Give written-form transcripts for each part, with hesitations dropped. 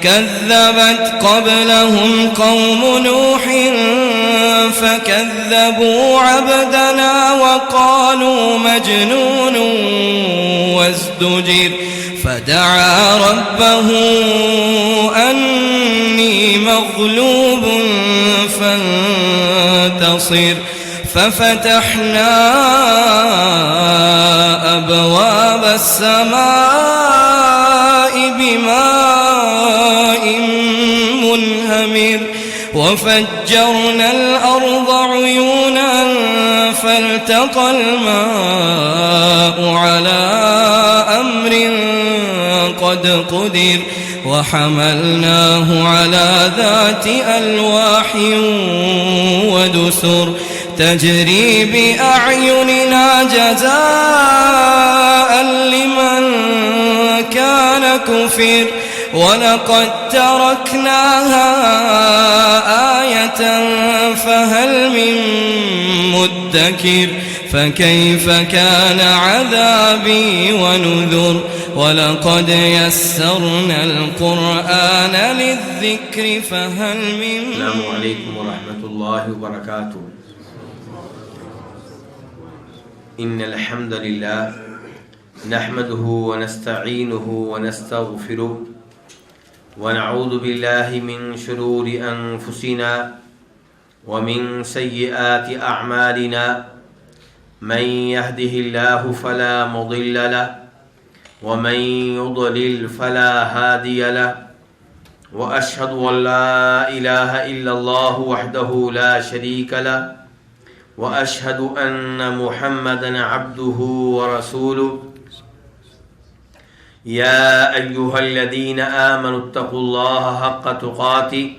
كذبت قبلهم قوم نوح فكذبوا عبدنا وقالوا مجنون وازدجر فدعا ربه أني مغلوب فانتصر ففتحنا أبواب السماء بماء منهمر وفجرنا الأرض عيونا فالتقى الماء على أمر قد قدر وحملناه على ذات ألواح ودسر تجري بأعيننا جزاء لمن كان كفر ولقد تركناها آية فهل من مدكر فكيف كان عذابي ونذر ولقد يسرنا القرآن للذكر فهل من السلام عليكم ورحمة الله وبركاته. إن الحمد لله نحمده ونستعينه ونستغفره ونعوذ بالله من شرور أنفسنا ومن سيئات أعمالنا من يهده الله فلا مضل له ومن يضلل فلا هادي له وأشهد أن لا إله إلا الله وحده لا شريك له وأشهد أن محمدًا عبده ورسوله. يا أيها الذين آمنوا اتقوا الله حق تقاته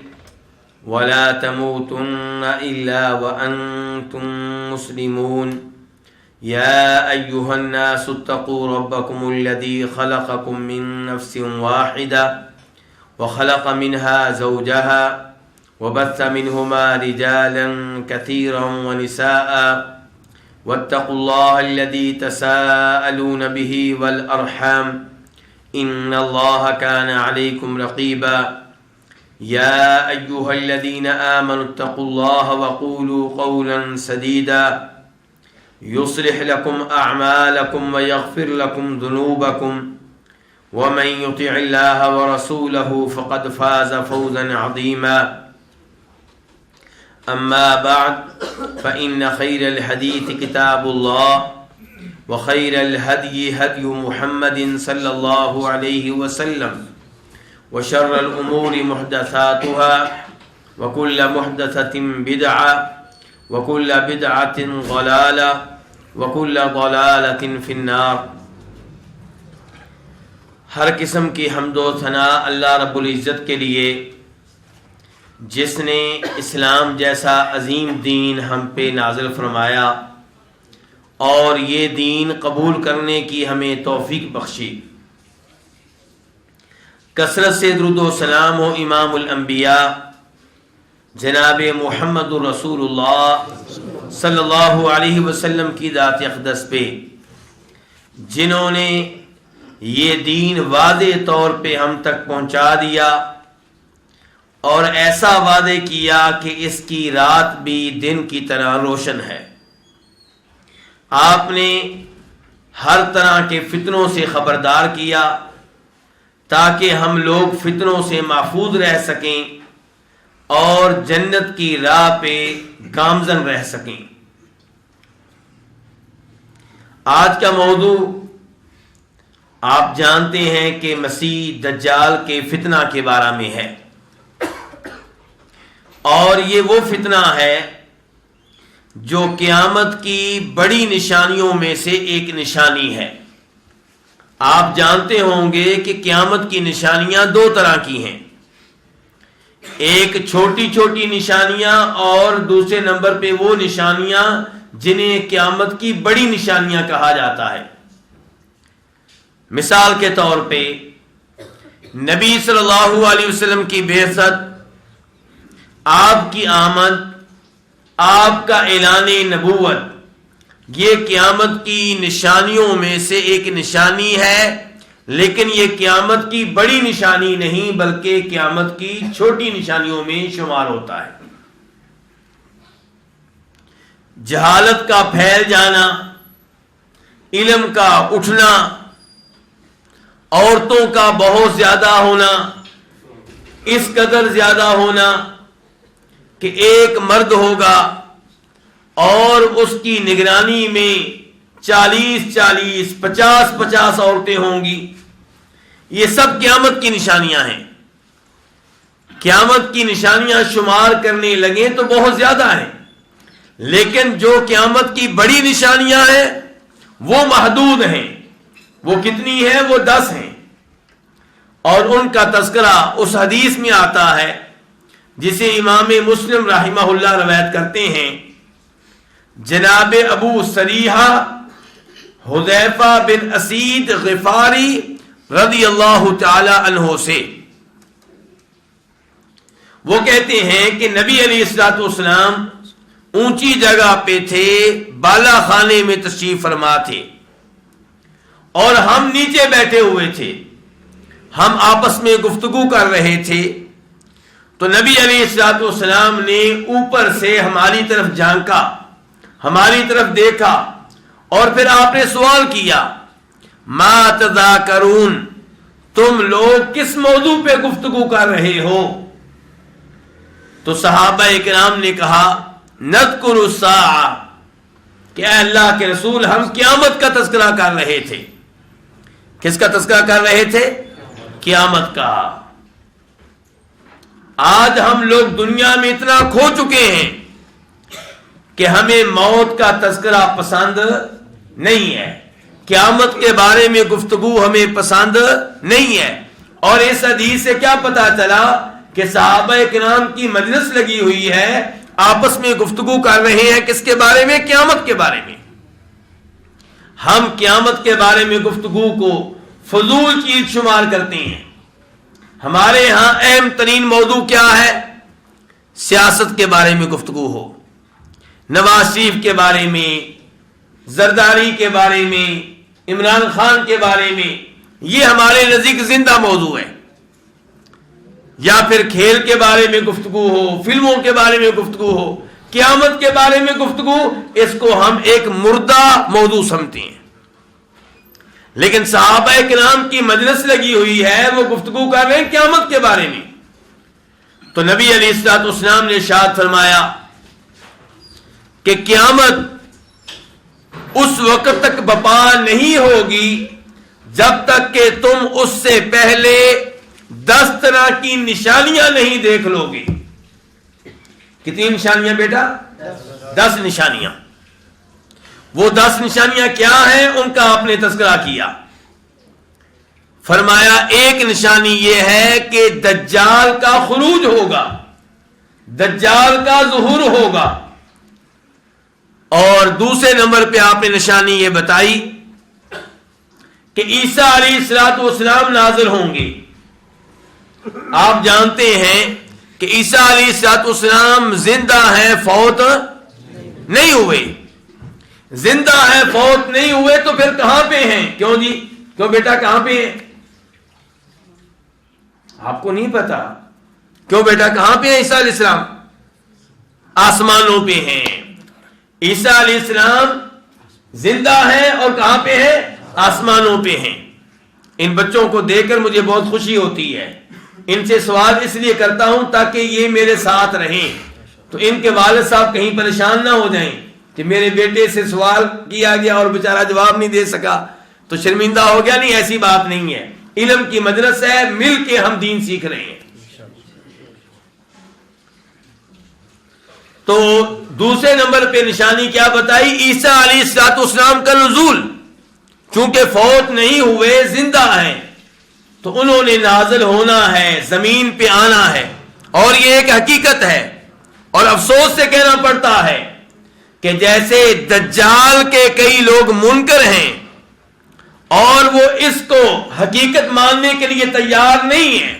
ولا تموتن إلا وأنتم مسلمون. يا أيها الناس اتقوا ربكم الذي خلقكم من نفس واحدة وخلق منها زوجها وبث منهما رجالا كثيرا ونساء واتقوا الله الذي تساءلون به والأرحام إن الله كان عليكم رقيبا. يا أيها الذين آمنوا اتقوا الله وقولوا قولا سديدا يصلح لكم أعمالكم ويغفر لكم ذنوبكم ومن يطع الله ورسوله فقد فاز فوزا عظيما. أما بعد فإن خير الحديث كتاب الله وخير الهدي هدي محمد صلى الله عليه وسلم وشر الأمور محدثاتها وكل محدثة بدعة وكل بدعة ضلالة وكل ضلالة في النار. ہر قسم کی حمد و ثناء اللہ رب العزت کے لیے جس نے اسلام جیسا عظیم دین ہم پہ نازل فرمایا اور یہ دین قبول کرنے کی ہمیں توفیق بخشی. کثرت سے درود و سلام ہو امام الانبیاء جناب محمد الرسول اللہ صلی اللہ علیہ وسلم کی ذات اقدس پہ جنہوں نے یہ دین واضح طور پہ ہم تک پہنچا دیا اور ایسا وعدے کیا کہ اس کی رات بھی دن کی طرح روشن ہے. آپ نے ہر طرح کے فتنوں سے خبردار کیا تاکہ ہم لوگ فتنوں سے محفوظ رہ سکیں اور جنت کی راہ پہ گامزن رہ سکیں. آج کا موضوع آپ جانتے ہیں کہ مسیح دجال کے فتنہ کے بارے میں ہے اور یہ وہ فتنہ ہے جو قیامت کی بڑی نشانیوں میں سے ایک نشانی ہے. آپ جانتے ہوں گے کہ قیامت کی نشانیاں دو طرح کی ہیں، ایک چھوٹی چھوٹی نشانیاں اور دوسرے نمبر پہ وہ نشانیاں جنہیں قیامت کی بڑی نشانیاں کہا جاتا ہے. مثال کے طور پہ نبی صلی اللہ علیہ وسلم کی بعثت، آپ کی آمد، آپ کا اعلان نبوت، یہ قیامت کی نشانیوں میں سے ایک نشانی ہے، لیکن یہ قیامت کی بڑی نشانی نہیں بلکہ قیامت کی چھوٹی نشانیوں میں شمار ہوتا ہے۔ جہالت کا پھیل جانا، علم کا اٹھنا، عورتوں کا بہت زیادہ ہونا، اس قدر زیادہ ہونا کہ ایک مرد ہوگا اور اس کی نگرانی میں 40 50 عورتیں ہوں گی، یہ سب قیامت کی نشانیاں ہیں۔ قیامت کی نشانیاں شمار کرنے لگیں تو بہت زیادہ ہیں، لیکن جو قیامت کی بڑی نشانیاں ہیں وہ محدود ہیں۔ وہ کتنی ہیں؟ وہ 10 ہیں، اور ان کا تذکرہ اس حدیث میں آتا ہے جسے امام مسلم رحمہ اللہ روایت کرتے ہیں، جناب ابو سریحہ حذیفہ بن اسید غفاری رضی اللہ تعالی عنہ سے، وہ کہتے ہیں کہ نبی علیہ الصلوۃ والسلام اونچی جگہ پہ تھے، بالا خانے میں تشریف فرما تھے، اور ہم نیچے بیٹھے ہوئے تھے، ہم آپس میں گفتگو کر رہے تھے، تو نبی علیہ الصلوۃ والسلام نے اوپر سے ہماری طرف جھانکا، ہماری طرف دیکھا، اور پھر آپ نے سوال کیا، ما تذاکرون، تم لوگ کس موضوع پہ گفتگو کر رہے ہو؟ تو صحابہ کرام نے کہا، نذکر الساعہ، کہ اے اللہ کے رسول ہم قیامت کا تذکرہ کر رہے تھے۔ کس کا تذکرہ کر رہے تھے؟ قیامت کا۔ آج ہم لوگ دنیا میں اتنا کھو چکے ہیں کہ ہمیں موت کا تذکرہ پسند نہیں ہے، قیامت کے بارے میں گفتگو ہمیں پسند نہیں ہے۔ اور اس حدیث سے کیا پتا چلا کہ صحابہ کرام کی مجلس لگی ہوئی ہے، آپس میں گفتگو کر رہے ہیں کس کے بارے میں؟ قیامت کے بارے میں۔ ہم قیامت کے بارے میں گفتگو کو فضول چیز شمار کرتے ہیں۔ ہمارے ہاں اہم ترین موضوع کیا ہے؟ سیاست کے بارے میں گفتگو ہو، نواز شریف کے بارے میں، زرداری کے بارے میں، عمران خان کے بارے میں، یہ ہمارے نزدیک زندہ موضوع ہے۔ یا پھر کھیل کے بارے میں گفتگو ہو، فلموں کے بارے میں گفتگو ہو، قیامت کے بارے میں گفتگو، اس کو ہم ایک مردہ موضوع سمجھتے ہیں۔ لیکن صحابہ کرام کی مجلس لگی ہوئی ہے، وہ گفتگو کر رہے ہیں قیامت کے بارے میں۔ تو نبی علیہ الصلوۃ والسلام نے ارشاد فرمایا کہ قیامت اس وقت تک برپا نہیں ہوگی جب تک کہ تم اس سے پہلے 10 طرح کی نشانیاں نہیں دیکھ لو گے۔ کتنی نشانیاں بیٹا؟ 10 نشانیاں۔ وہ 10 نشانیاں کیا ہیں؟ ان کا آپ نے تذکرہ کیا۔ فرمایا ایک نشانی یہ ہے کہ دجال کا خروج ہوگا، دجال کا ظہور ہوگا، اور دوسرے نمبر پہ آپ نے نشانی یہ بتائی کہ عیسیٰ علیہ الصلوۃ والسلام نازل ہوں گے۔ آپ جانتے ہیں کہ عیسیٰ علیہ الصلوۃ والسلام زندہ ہیں، فوت نہیں ہوئے۔ زندہ ہیں، فوت نہیں ہوئے، تو پھر کہاں پہ ہیں؟ کیوں جی؟ کیوں بیٹا کہاں پہ ہیں؟ آپ کو نہیں پتا؟ کیوں بیٹا کہاں پہ ہیں عیسیٰ علیہ السلام؟ آسمانوں پہ ہیں۔ عیسیٰ علیہ السلام زندہ ہیں اور کہاں پہ ہیں؟ آسمانوں پہ ہیں۔ ان بچوں کو دیکھ کر مجھے بہت خوشی ہوتی ہے۔ ان سے سوال اس لیے کرتا ہوں تاکہ یہ میرے ساتھ رہیں، تو ان کے والد صاحب کہیں پریشان نہ ہو جائیں کہ میرے بیٹے سے سوال کیا گیا اور بیچارہ جواب نہیں دے سکا تو شرمندہ ہو گیا۔ نہیں، ایسی بات نہیں ہے۔ علم کی مجلس ہے، مل کے ہم دین سیکھ رہے ہیں۔ تو دوسرے نمبر پہ نشانی کیا بتائی؟ عیسیٰ علیہ الصلوۃ والسلام کا نزول۔ چونکہ فوت نہیں ہوئے، زندہ ہیں، تو انہوں نے نازل ہونا ہے، زمین پہ آنا ہے، اور یہ ایک حقیقت ہے۔ اور افسوس سے کہنا پڑتا ہے کہ جیسے دجال کے کئی لوگ منکر ہیں اور وہ اس کو حقیقت ماننے کے لیے تیار نہیں ہیں،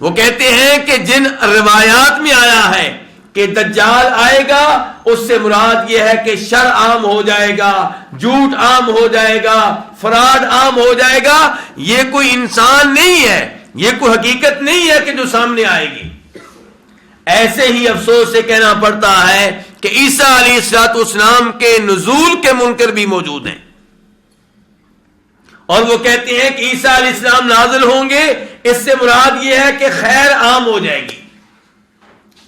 وہ کہتے ہیں کہ جن روایات میں آیا ہے کہ دجال آئے گا، اس سے مراد یہ ہے کہ شر عام ہو جائے گا، جھوٹ عام ہو جائے گا، فراڈ عام ہو جائے گا. یہ کوئی انسان نہیں ہے، یہ کوئی حقیقت نہیں ہے کہ جو سامنے آئے گی. ایسے ہی افسوس سے کہنا پڑتا ہے کہ عیسیٰ علیہ السلام کے نزول کے منکر بھی موجود ہیں، اور وہ کہتے ہیں کہ عیسیٰ علیہ السلام نازل ہوں گے، اس سے مراد یہ ہے کہ خیر عام ہو جائے گی.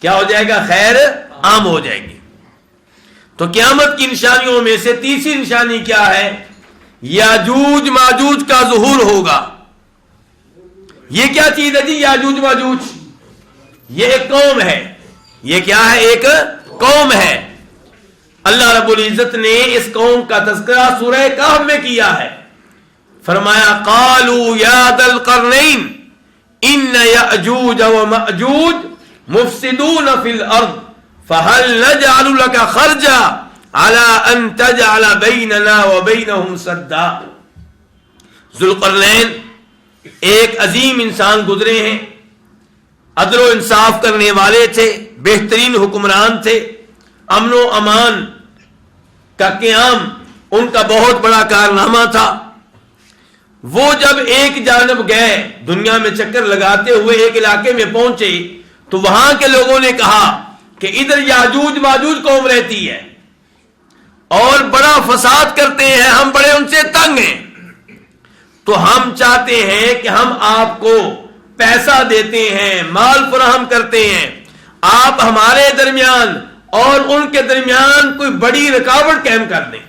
کیا ہو جائے گا؟ خیر عام ہو جائے گی. تو قیامت کی نشانیوں میں سے تیسری نشانی کیا ہے؟ یاجوج ماجوج کا ظہور ہوگا. یہ کیا چیز ہے جی؟ یاجوج ماجوج یہ ایک قوم ہے. یہ کیا ہے؟ ایک قوم ہے. اللہ رب العزت نے اس قوم کا تذکرہ سورہ کہف میں کیا ہے. فرمایا قالوا یا ذا القرنین ان یأجوج ومأجوج مفسدون فی الارض فهل نجعل لك خرجا على ان تجعل بیننا وبینہم سدا. ذوالقرنین ایک عظیم انسان گزرے ہیں، عدل و انصاف کرنے والے تھے، بہترین حکمران تھے، امن و امان کا قیام ان کا بہت بڑا کارنامہ تھا. وہ جب ایک جانب گئے، دنیا میں چکر لگاتے ہوئے ایک علاقے میں پہنچے تو وہاں کے لوگوں نے کہا کہ ادھر یاجوج ماجوج قوم رہتی ہے اور بڑا فساد کرتے ہیں، ہم بڑے ان سے تنگ ہیں، تو ہم چاہتے ہیں کہ ہم آپ کو پیسہ دیتے ہیں، مال فراہم کرتے ہیں، آپ ہمارے درمیان اور ان کے درمیان کوئی بڑی رکاوٹ قائم کر دیں،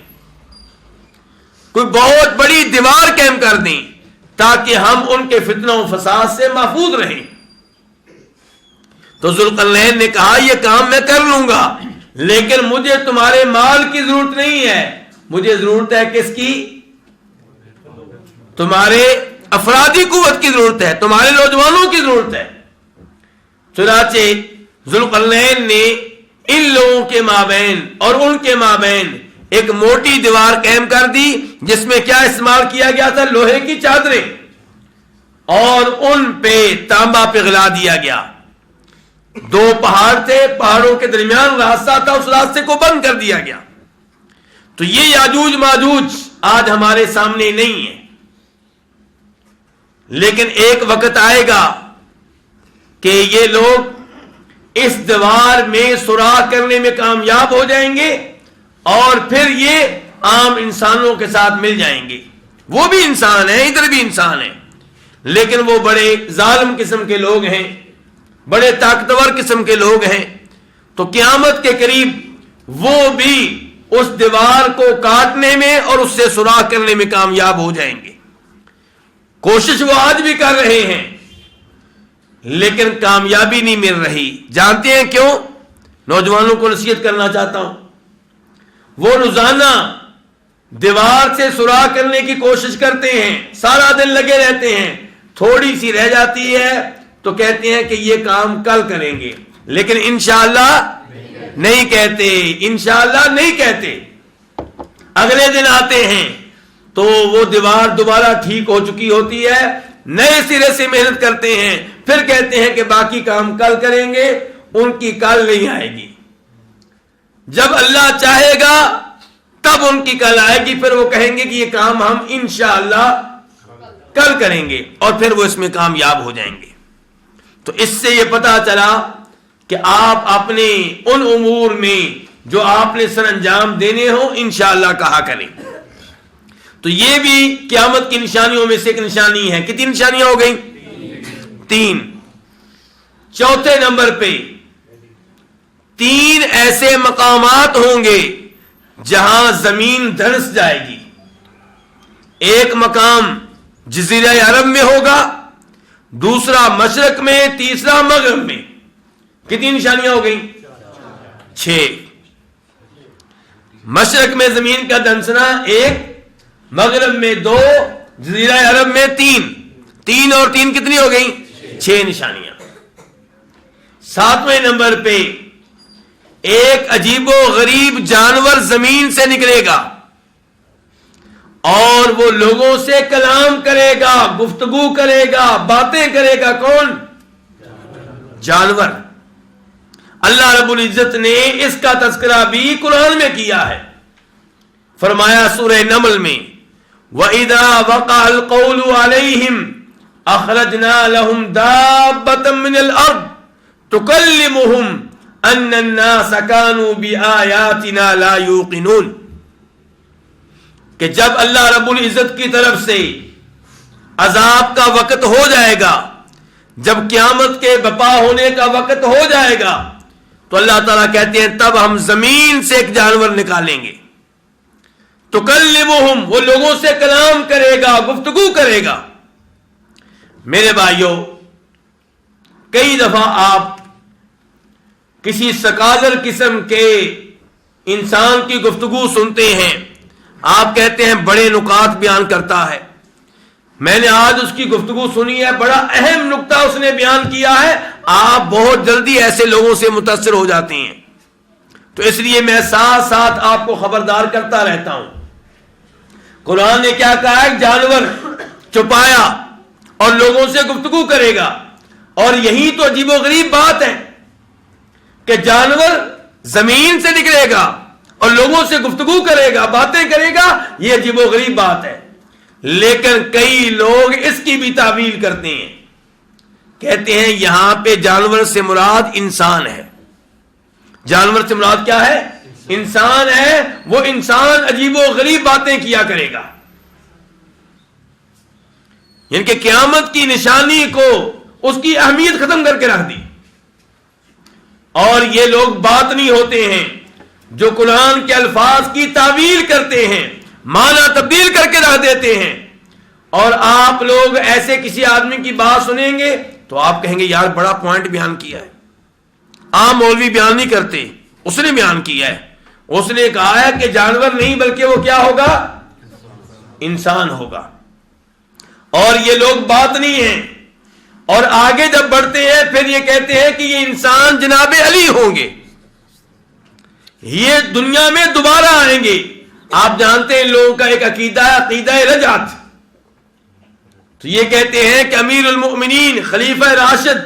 کوئی بہت بڑی دیوار قائم کر دیں تاکہ ہم ان کے فتنوں و فساد سے محفوظ رہیں. تو ذوالقرنین نے کہا یہ کام میں کر لوں گا، لیکن مجھے تمہارے مال کی ضرورت نہیں ہے، مجھے ضرورت ہے کس کی؟ تمہارے افرادی قوت کی ضرورت ہے، تمہارے نوجوانوں کی ضرورت ہے. چنانچہ ذوالقرنین نے ان لوگوں کے مابین اور ان کے مابین ایک موٹی دیوار قائم کر دی، جس میں کیا استعمال کیا گیا تھا؟ لوہے کی چادریں، اور ان پہ تانبا پگھلا دیا گیا. دو پہاڑ تھے، پہاڑوں کے درمیان راستہ تھا، اس راستے کو بند کر دیا گیا. تو یہ یاجوج ماجوج آج ہمارے سامنے نہیں ہے، لیکن ایک وقت آئے گا کہ یہ لوگ اس دیوار میں سوراخ کرنے میں کامیاب ہو جائیں گے اور پھر یہ عام انسانوں کے ساتھ مل جائیں گے. وہ بھی انسان ہیں، ادھر بھی انسان ہیں، لیکن وہ بڑے ظالم قسم کے لوگ ہیں، بڑے طاقتور قسم کے لوگ ہیں. تو قیامت کے قریب وہ بھی اس دیوار کو کاٹنے میں اور اس سے سوراخ کرنے میں کامیاب ہو جائیں گے. کوشش وہ آج بھی کر رہے ہیں لیکن کامیابی نہیں مل رہی. جانتے ہیں کیوں؟ نوجوانوں کو نصیحت کرنا چاہتا ہوں. وہ روزانہ دیوار سے سوراخ کرنے کی کوشش کرتے ہیں، سارا دن لگے رہتے ہیں، تھوڑی سی رہ جاتی ہے تو کہتے ہیں کہ یہ کام کل کریں گے، لیکن انشاءاللہ نہیں کہتے، انشاءاللہ نہیں کہتے. اگلے دن آتے ہیں تو وہ دیوار دوبارہ ٹھیک ہو چکی ہوتی ہے، نئے سرے سے محنت کرتے ہیں، پھر کہتے ہیں کہ باقی کام کل کریں گے. ان کی کل نہیں آئے گی. جب اللہ چاہے گا تب ان کی کل آئے گی، پھر وہ کہیں گے کہ یہ کام ہم انشاءاللہ کل کریں گے، اور پھر وہ اس میں کامیاب ہو جائیں گے. تو اس سے یہ پتا چلا کہ آپ اپنے ان امور میں جو آپ نے سر انجام دینے ہوں انشاءاللہ کہا کریں. تو یہ بھی قیامت کی نشانیوں میں سے ایک نشانی ہے. کتنی نشانیاں ہو گئیں؟ 3. چوتھے نمبر پہ 3 ایسے مقامات ہوں گے جہاں زمین دھنس جائے گی. ایک مقام جزیرہ عرب میں ہوگا، دوسرا مشرق میں، تیسرا مغرب میں. کتنی نشانیاں ہو گئیں؟ 6. مشرق میں زمین کا دھنسنا 1، مغرب میں 2، جزیرہ عرب میں 3. 3 اور 3 کتنی ہو گئیں؟ 6 نشانیاں. 7ویں نمبر پہ ایک عجیب و غریب جانور زمین سے نکلے گا اور وہ لوگوں سے کلام کرے گا، گفتگو کرے گا، باتیں کرے گا. کون؟ جانور. اللہ رب العزت نے اس کا تذکرہ بھی قرآن میں کیا ہے. فرمایا سورہ نمل میں وَإِذَا وَقَعَ الْقَوْلُ عَلَيْهِمْ أَخْرَجْنَا لَهُمْ دَابَّةً مِّنَ الْأَرْضِ تُكَلِّمُهُمْ أَنَّ النَّاسَ كَانُوا بِآيَاتِنَا لَا يُوقِنُونَ. کہ جب اللہ رب العزت کی طرف سے عذاب کا وقت ہو جائے گا، جب قیامت کے برپا ہونے کا وقت ہو جائے گا، تو اللہ تعالیٰ کہتے ہیں تب ہم زمین سے ایک جانور نکالیں گے. تکلمہم، وہ لوگوں سے کلام کرے گا، گفتگو کرے گا. میرے بھائیوں، کئی دفعہ آپ کسی سکالر قسم کے انسان کی گفتگو سنتے ہیں، آپ کہتے ہیں بڑے نکات بیان کرتا ہے. میں نے آج اس کی گفتگو سنی ہے، بڑا اہم نکتہ اس نے بیان کیا ہے. آپ بہت جلدی ایسے لوگوں سے متاثر ہو جاتے ہیں. تو اس لیے میں ساتھ ساتھ آپ کو خبردار کرتا رہتا ہوں. قرآن نے کیا کہا ہے؟ جانور چھپایا اور لوگوں سے گفتگو کرے گا. اور یہی تو عجیب و غریب بات ہے کہ جانور زمین سے نکلے گا اور لوگوں سے گفتگو کرے گا، باتیں کرے گا. یہ عجیب و غریب بات ہے. لیکن کئی لوگ اس کی بھی تعویل کرتے ہیں، کہتے ہیں یہاں پہ جانور سے مراد انسان ہے. جانور سے مراد کیا ہے؟ انسان ہے. وہ انسان عجیب و غریب باتیں کیا کرے گا. یعنی کہ قیامت کی نشانی کو، اس کی اہمیت ختم کر کے رکھ دی. اور یہ لوگ بات نہیں ہوتے ہیں جو قرآن کے الفاظ کی تعویل کرتے ہیں، معنی تبدیل کر کے رکھ دیتے ہیں. اور آپ لوگ ایسے کسی آدمی کی بات سنیں گے تو آپ کہیں گے یار بڑا پوائنٹ بیان کیا ہے. عام مولوی بیان نہیں کرتے، اس نے بیان کیا ہے. اس نے کہا ہے کہ جانور نہیں بلکہ وہ کیا ہوگا؟ انسان ہوگا. اور یہ لوگ بات نہیں ہیں. اور آگے جب بڑھتے ہیں پھر یہ کہتے ہیں کہ یہ انسان جناب علی ہوں گے، یہ دنیا میں دوبارہ آئیں گے. آپ جانتے ہیں لوگوں کا ایک عقیدہ ہے، عقیدہ رجعت. تو یہ کہتے ہیں کہ امیر المؤمنین خلیفہ راشد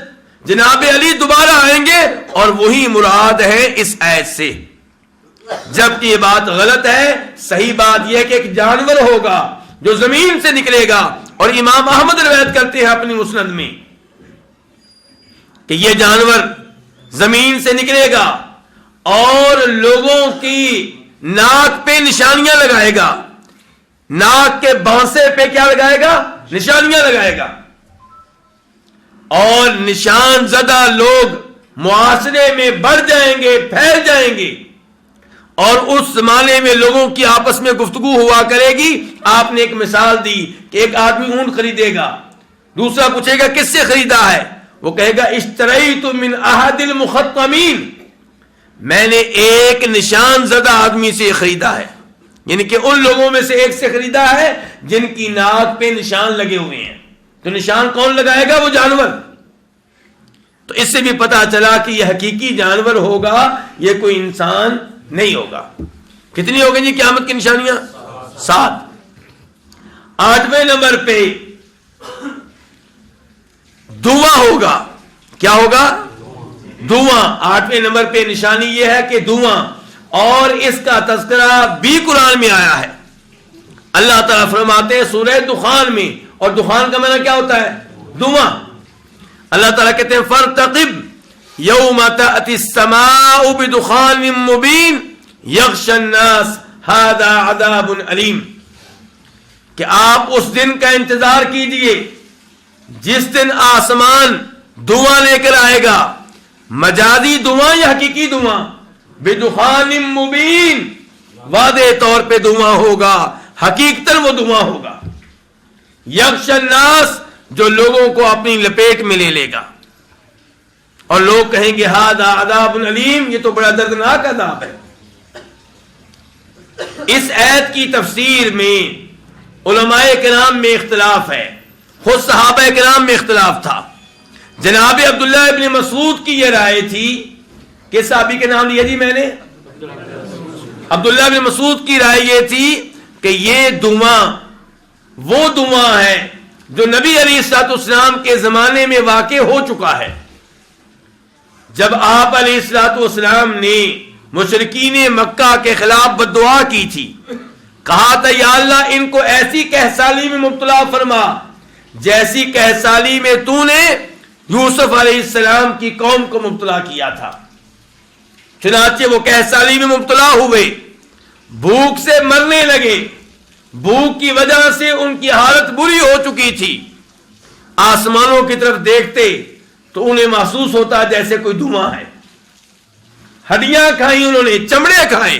جناب علی دوبارہ آئیں گے اور وہی مراد ہے اس آیت سے، جبکہ یہ بات غلط ہے. صحیح بات یہ ہے کہ ایک جانور ہوگا جو زمین سے نکلے گا. اور امام احمد روایت کرتے ہیں اپنی مسند میں کہ یہ جانور زمین سے نکلے گا اور لوگوں کی ناک پہ نشانیاں لگائے گا. ناک کے بانسے پہ کیا لگائے گا؟ نشانیاں لگائے گا. اور نشان زدہ لوگ معاشرے میں بڑھ جائیں گے، پھیل جائیں گے. اور اس زمانے میں لوگوں کی آپس میں گفتگو ہوا کرے گی. آپ نے ایک مثال دی کہ ایک آدمی اونٹ خریدے گا، دوسرا پوچھے گا کس سے خریدا ہے؟ وہ کہے گا اشتریت من احد المخطمین، میں نے ایک نشان زدہ آدمی سے خریدا ہے. یعنی کہ ان لوگوں میں سے ایک سے خریدا ہے جن کی ناک پہ نشان لگے ہوئے ہیں. تو نشان کون لگائے گا؟ وہ جانور. تو اس سے بھی پتا چلا کہ یہ حقیقی جانور ہوگا، یہ کوئی انسان نہیں ہوگا. کتنی ہو گئی جی قیامت کی نشانیاں؟ 7. 8ویں نمبر پہ دھواں ہوگا. کیا ہوگا؟ دھواں. 8ویں نمبر پہ نشانی یہ ہے کہ دھواں، اور اس کا تذکرہ بھی قرآن میں آیا ہے. اللہ تعالیٰ فرماتے ہیں سورہ دخان میں، اور دخان کا معنی کیا ہوتا ہے؟ دھواں. اللہ تعالیٰ کہتے ہیں فَارْتَقِبْ يَوْمَ تَأْتِي السَّمَاءُ بِدُخَانٍ مُبِينٍ يَغْشَى النَّاسَ هَذَا عَذَابٌ عَلِيمٌ. کہ آپ اس دن کا انتظار کیجئے جس دن آسمان دھواں لے کر آئے گا. مجازی دھواں یا حقیقی دھواں؟ بدخان مبین، واضح طور پہ دھواں ہوگا، حقیقتاً وہ دھواں ہوگا. یغشی الناس، جو لوگوں کو اپنی لپیٹ میں لے لے گا. اور لوگ کہیں گے ھذا عذاب علیم، یہ تو بڑا دردناک عذاب ہے. اس آیت کی تفسیر میں علماء کرام میں اختلاف ہے، خود صحابہ کرام میں اختلاف تھا. جناب عبداللہ ابن مسعود کی یہ رائے تھی، کس صحابی کے نام لیا جی میں نے؟ عبداللہ ابن مسعود کی رائے یہ تھی کہ یہ دھواں وہ دھواں ہے جو نبی علیہ الصلوۃ والسلام کے زمانے میں واقع ہو چکا ہے. جب آپ علیہ الصلوۃ والسلام نے مشرکین مکہ کے خلاف بد دعا کی تھی، کہا تھا یا اللہ ان کو ایسی کہسالی میں مبتلا فرما جیسی کہسالی میں تو نے یوسف علیہ السلام کی قوم کو مبتلا کیا تھا۔ چنانچہ وہ کہسالی میں مبتلا ہوئے، بھوک سے مرنے لگے، بھوک کی وجہ سے ان کی حالت بری ہو چکی تھی۔ آسمانوں کی طرف دیکھتے تو انہیں محسوس ہوتا جیسے کوئی دھواں ہے، ہڈیاں کھائیں انہوں نے، چمڑے کھائے۔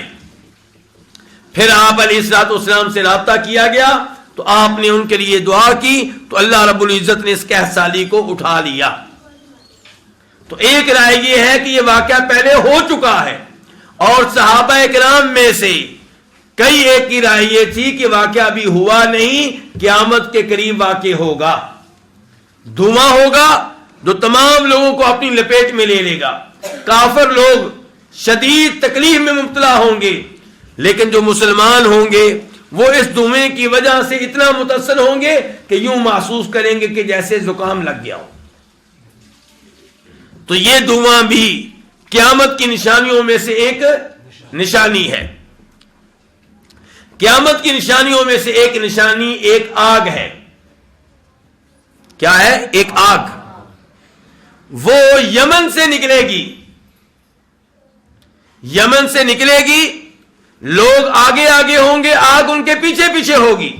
پھر آپ علیہ الصلوۃ والسلام سے رابطہ کیا گیا تو آپ نے ان کے لیے دعا کی تو اللہ رب العزت نے اس کہسالی کو اٹھا لیا۔ تو ایک رائے یہ ہے کہ یہ واقعہ پہلے ہو چکا ہے، اور صحابہ کرام میں سے کئی ایک کی رائے یہ تھی کہ واقعہ ابھی ہوا نہیں، قیامت کے قریب واقع ہوگا، دھواں ہوگا جو تمام لوگوں کو اپنی لپیٹ میں لے لے گا۔ کافر لوگ شدید تکلیف میں مبتلا ہوں گے، لیکن جو مسلمان ہوں گے وہ اس دھوئیں کی وجہ سے اتنا متاثر ہوں گے کہ یوں محسوس کریں گے کہ جیسے زکام لگ گیا ہو۔ تو یہ دھواں بھی قیامت کی نشانیوں میں سے ایک نشانی ہے۔ قیامت کی نشانیوں میں سے ایک نشانی ایک آگ ہے۔ کیا ہے؟ ایک آگ، وہ یمن سے نکلے گی، یمن سے نکلے گی، لوگ آگے آگے ہوں گے، آگ ان کے پیچھے پیچھے ہوگی،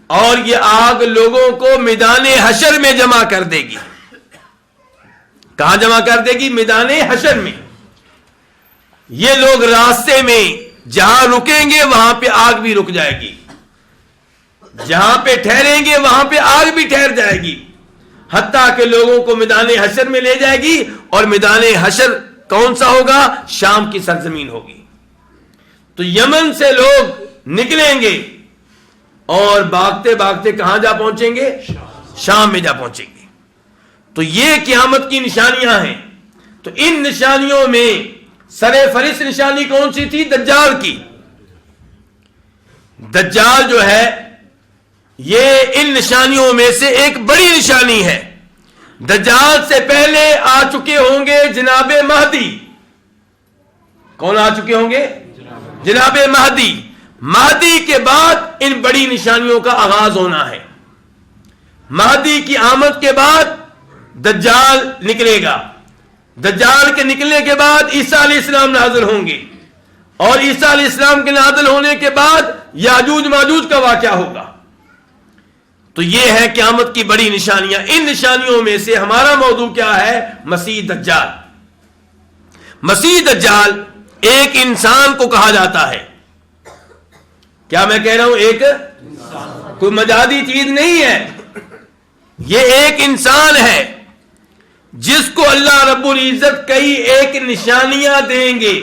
اور یہ آگ لوگوں کو میدان حشر میں جمع کر دے گی۔ کہاں جمع کر دے گی؟ میدان حشر میں۔ یہ لوگ راستے میں جہاں رکیں گے وہاں پہ آگ بھی رک جائے گی، جہاں پہ ٹھہریں گے وہاں پہ آگ بھی ٹھہر جائے گی، حتیٰ کہ لوگوں کو میدان حشر میں لے جائے گی۔ اور میدان حشر کون سا ہوگا؟ شام کی سرزمین ہوگی۔ تو یمن سے لوگ نکلیں گے اور بھاگتے بھاگتے کہاں جا پہنچیں گے؟ شام میں جا پہنچیں گے۔ تو یہ قیامت کی نشانیاں ہیں۔ تو ان نشانیوں میں سر فہرست نشانی کون سی تھی؟ دجال کی۔ دجال جو ہے یہ ان نشانیوں میں سے ایک بڑی نشانی ہے۔ دجال سے پہلے آ چکے ہوں گے جناب مہدی۔ کون آ چکے ہوں گے؟ جناب مہدی۔ مہدی کے بعد ان بڑی نشانیوں کا آغاز ہونا ہے۔ مہدی کی آمد کے بعد دجال نکلے گا، دجال کے نکلنے کے بعد عیسیٰ علیہ السلام نازل ہوں گے، اور عیسیٰ علیہ السلام کے نازل ہونے کے بعد یاجوج ماجوج کا واقعہ ہوگا۔ تو یہ ہے قیامت کی بڑی نشانیاں۔ ان نشانیوں میں سے ہمارا موضوع کیا ہے؟ مسیح دجال۔ مسیح دجال ایک انسان کو کہا جاتا ہے۔ کیا میں کہہ رہا ہوں؟ ایک کوئی مجازی چیز نہیں ہے، یہ ایک انسان ہے جس کو اللہ رب العزت کئی ایک نشانیاں دیں گے،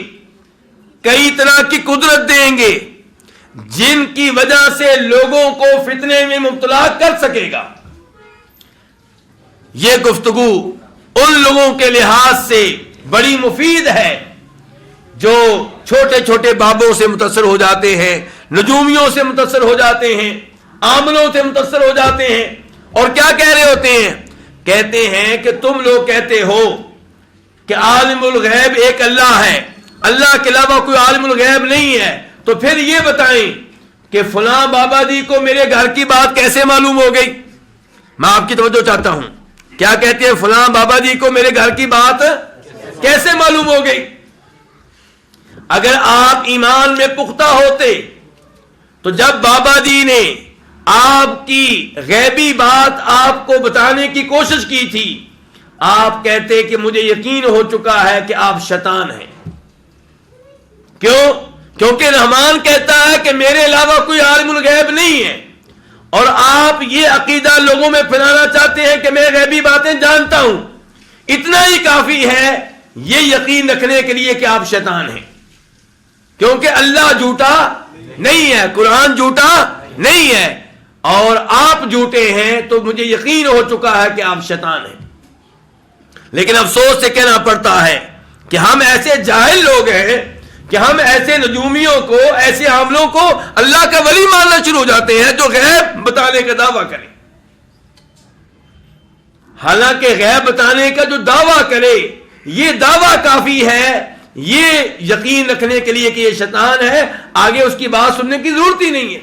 کئی طرح کی قدرت دیں گے، جن کی وجہ سے لوگوں کو فتنے میں مبتلا کر سکے گا۔ یہ گفتگو ان لوگوں کے لحاظ سے بڑی مفید ہے جو چھوٹے چھوٹے بابوں سے متاثر ہو جاتے ہیں، نجومیوں سے متاثر ہو جاتے ہیں، عاملوں سے متاثر ہو جاتے ہیں، اور کیا کہہ رہے ہوتے ہیں؟ کہتے ہیں کہ تم لوگ کہتے ہو کہ عالم الغیب ایک اللہ ہے، اللہ کے علاوہ کوئی عالم الغیب نہیں ہے، تو پھر یہ بتائیں کہ فلاں بابا جی کو میرے گھر کی بات کیسے معلوم ہو گئی؟ میں آپ کی توجہ چاہتا ہوں۔ کیا کہتے ہیں؟ فلاں بابا جی کو میرے گھر کی بات کیسے معلوم ہو گئی؟ اگر آپ ایمان میں پختہ ہوتے تو جب بابا جی نے آپ کی غیبی بات آپ کو بتانے کی کوشش کی تھی، آپ کہتے کہ مجھے یقین ہو چکا ہے کہ آپ شیطان ہیں۔ کیوں؟ کیونکہ رحمان کہتا ہے کہ میرے علاوہ کوئی عالم الغیب نہیں ہے، اور آپ یہ عقیدہ لوگوں میں پھیلانا چاہتے ہیں کہ میں غیبی باتیں جانتا ہوں۔ اتنا ہی کافی ہے یہ یقین رکھنے کے لیے کہ آپ شیطان ہیں، کیونکہ اللہ جھوٹا نہیں ہے، قرآن جھوٹا نہیں ہے، اور آپ جھوٹے ہیں، تو مجھے یقین ہو چکا ہے کہ آپ شیطان ہیں۔ لیکن افسوس سے کہنا پڑتا ہے کہ ہم ایسے جاہل لوگ ہیں کہ ہم ایسے نجومیوں کو، ایسے عاملوں کو اللہ کا ولی ماننا شروع ہو جاتے ہیں جو غیب بتانے کا دعویٰ کریں۔ حالانکہ غیب بتانے کا جو دعویٰ کرے یہ دعویٰ کافی ہے، یہ یقین رکھنے کے لیے کہ یہ شیطان ہے، آگے اس کی بات سننے کی ضرورت ہی نہیں ہے.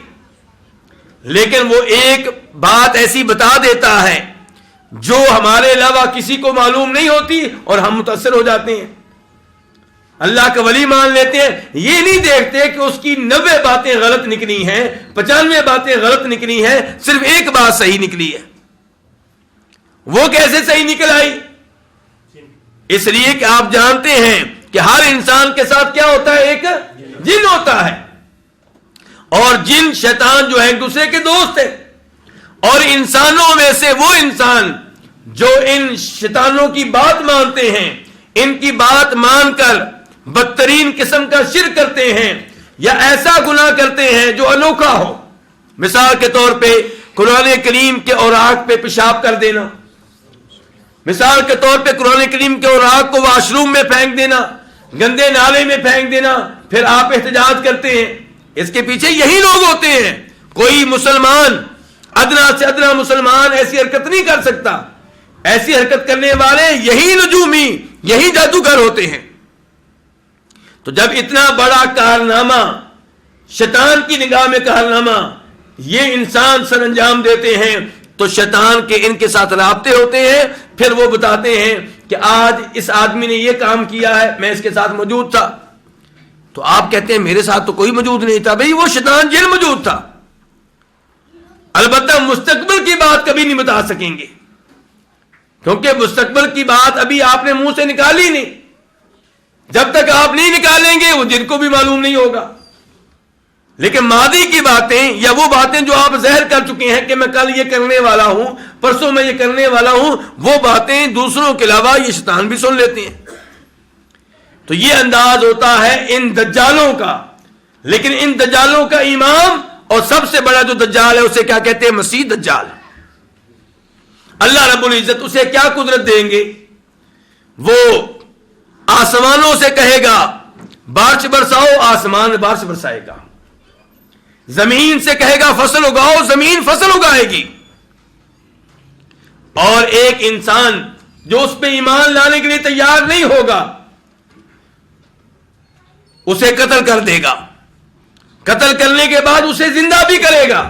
لیکن وہ ایک بات ایسی بتا دیتا ہے جو ہمارے علاوہ کسی کو معلوم نہیں ہوتی اور ہم متاثر ہو جاتے ہیں، اللہ کا ولی مان لیتے ہیں. یہ نہیں دیکھتے کہ اس کی 90 باتیں غلط نکلی ہیں، 95 باتیں غلط نکلی ہیں، صرف ایک بات صحیح نکلی ہے. وہ کیسے صحیح نکل آئی؟ اس لیے کہ آپ جانتے ہیں کہ ہر انسان کے ساتھ کیا ہوتا ہے؟ ایک جن ہوتا ہے، اور جن شیطان جو ہے ایک دوسرے کے دوست ہیں. اور انسانوں میں سے وہ انسان جو ان شیطانوں کی بات مانتے ہیں، ان کی بات مان کر بدترین قسم کا شرک کرتے ہیں یا ایسا گناہ کرتے ہیں جو انوکھا ہو. مثال کے طور پہ قرآن کریم کے اوراق پہ پیشاب کر دینا، مثال کے طور پہ قرآن کریم کے اوراق کو واش روم میں پھینک دینا، گندے نالے میں پھینک دینا، پھر آپ احتجاج کرتے ہیں. اس کے پیچھے یہی لوگ ہوتے ہیں. کوئی مسلمان، ادنا سے ادنا مسلمان ایسی حرکت نہیں کر سکتا. ایسی حرکت کرنے والے یہی نجومی، یہی جادوگر ہوتے ہیں. تو جب اتنا بڑا کارنامہ، شیطان کی نگاہ میں کارنامہ، یہ انسان سر انجام دیتے ہیں تو شیطان کے ان کے ساتھ رابطے ہوتے ہیں. پھر وہ بتاتے ہیں کہ آج اس آدمی نے یہ کام کیا ہے، میں اس کے ساتھ موجود تھا. تو آپ کہتے ہیں میرے ساتھ تو کوئی موجود نہیں تھا. بھئی وہ شیطان جن موجود تھا. البتہ مستقبل کی بات کبھی نہیں بتا سکیں گے، کیونکہ مستقبل کی بات ابھی آپ نے منہ سے نکالی نہیں. جب تک آپ نہیں نکالیں گے وہ جن کو بھی معلوم نہیں ہوگا. لیکن ماضی کی باتیں یا وہ باتیں جو آپ ظاہر کر چکے ہیں کہ میں کل یہ کرنے والا ہوں، پرسوں میں یہ کرنے والا ہوں، وہ باتیں دوسروں کے علاوہ یہ شیطان بھی سن لیتے ہیں. تو یہ انداز ہوتا ہے ان دجالوں کا. لیکن ان دجالوں کا امام اور سب سے بڑا جو دجال ہے اسے کیا کہتے ہیں؟ مسیح دجال. اللہ رب العزت اسے کیا قدرت دیں گے؟ وہ آسمانوں سے کہے گا بارش برساؤ، آسمان بارش برسائے گا. زمین سے کہے گا فصل اگاؤ، زمین فصل اگائے گی. اور ایک انسان جو اس پہ ایمان لانے کے لیے تیار نہیں ہوگا اسے قتل کر دے گا. قتل کرنے کے بعد اسے زندہ بھی کرے گا.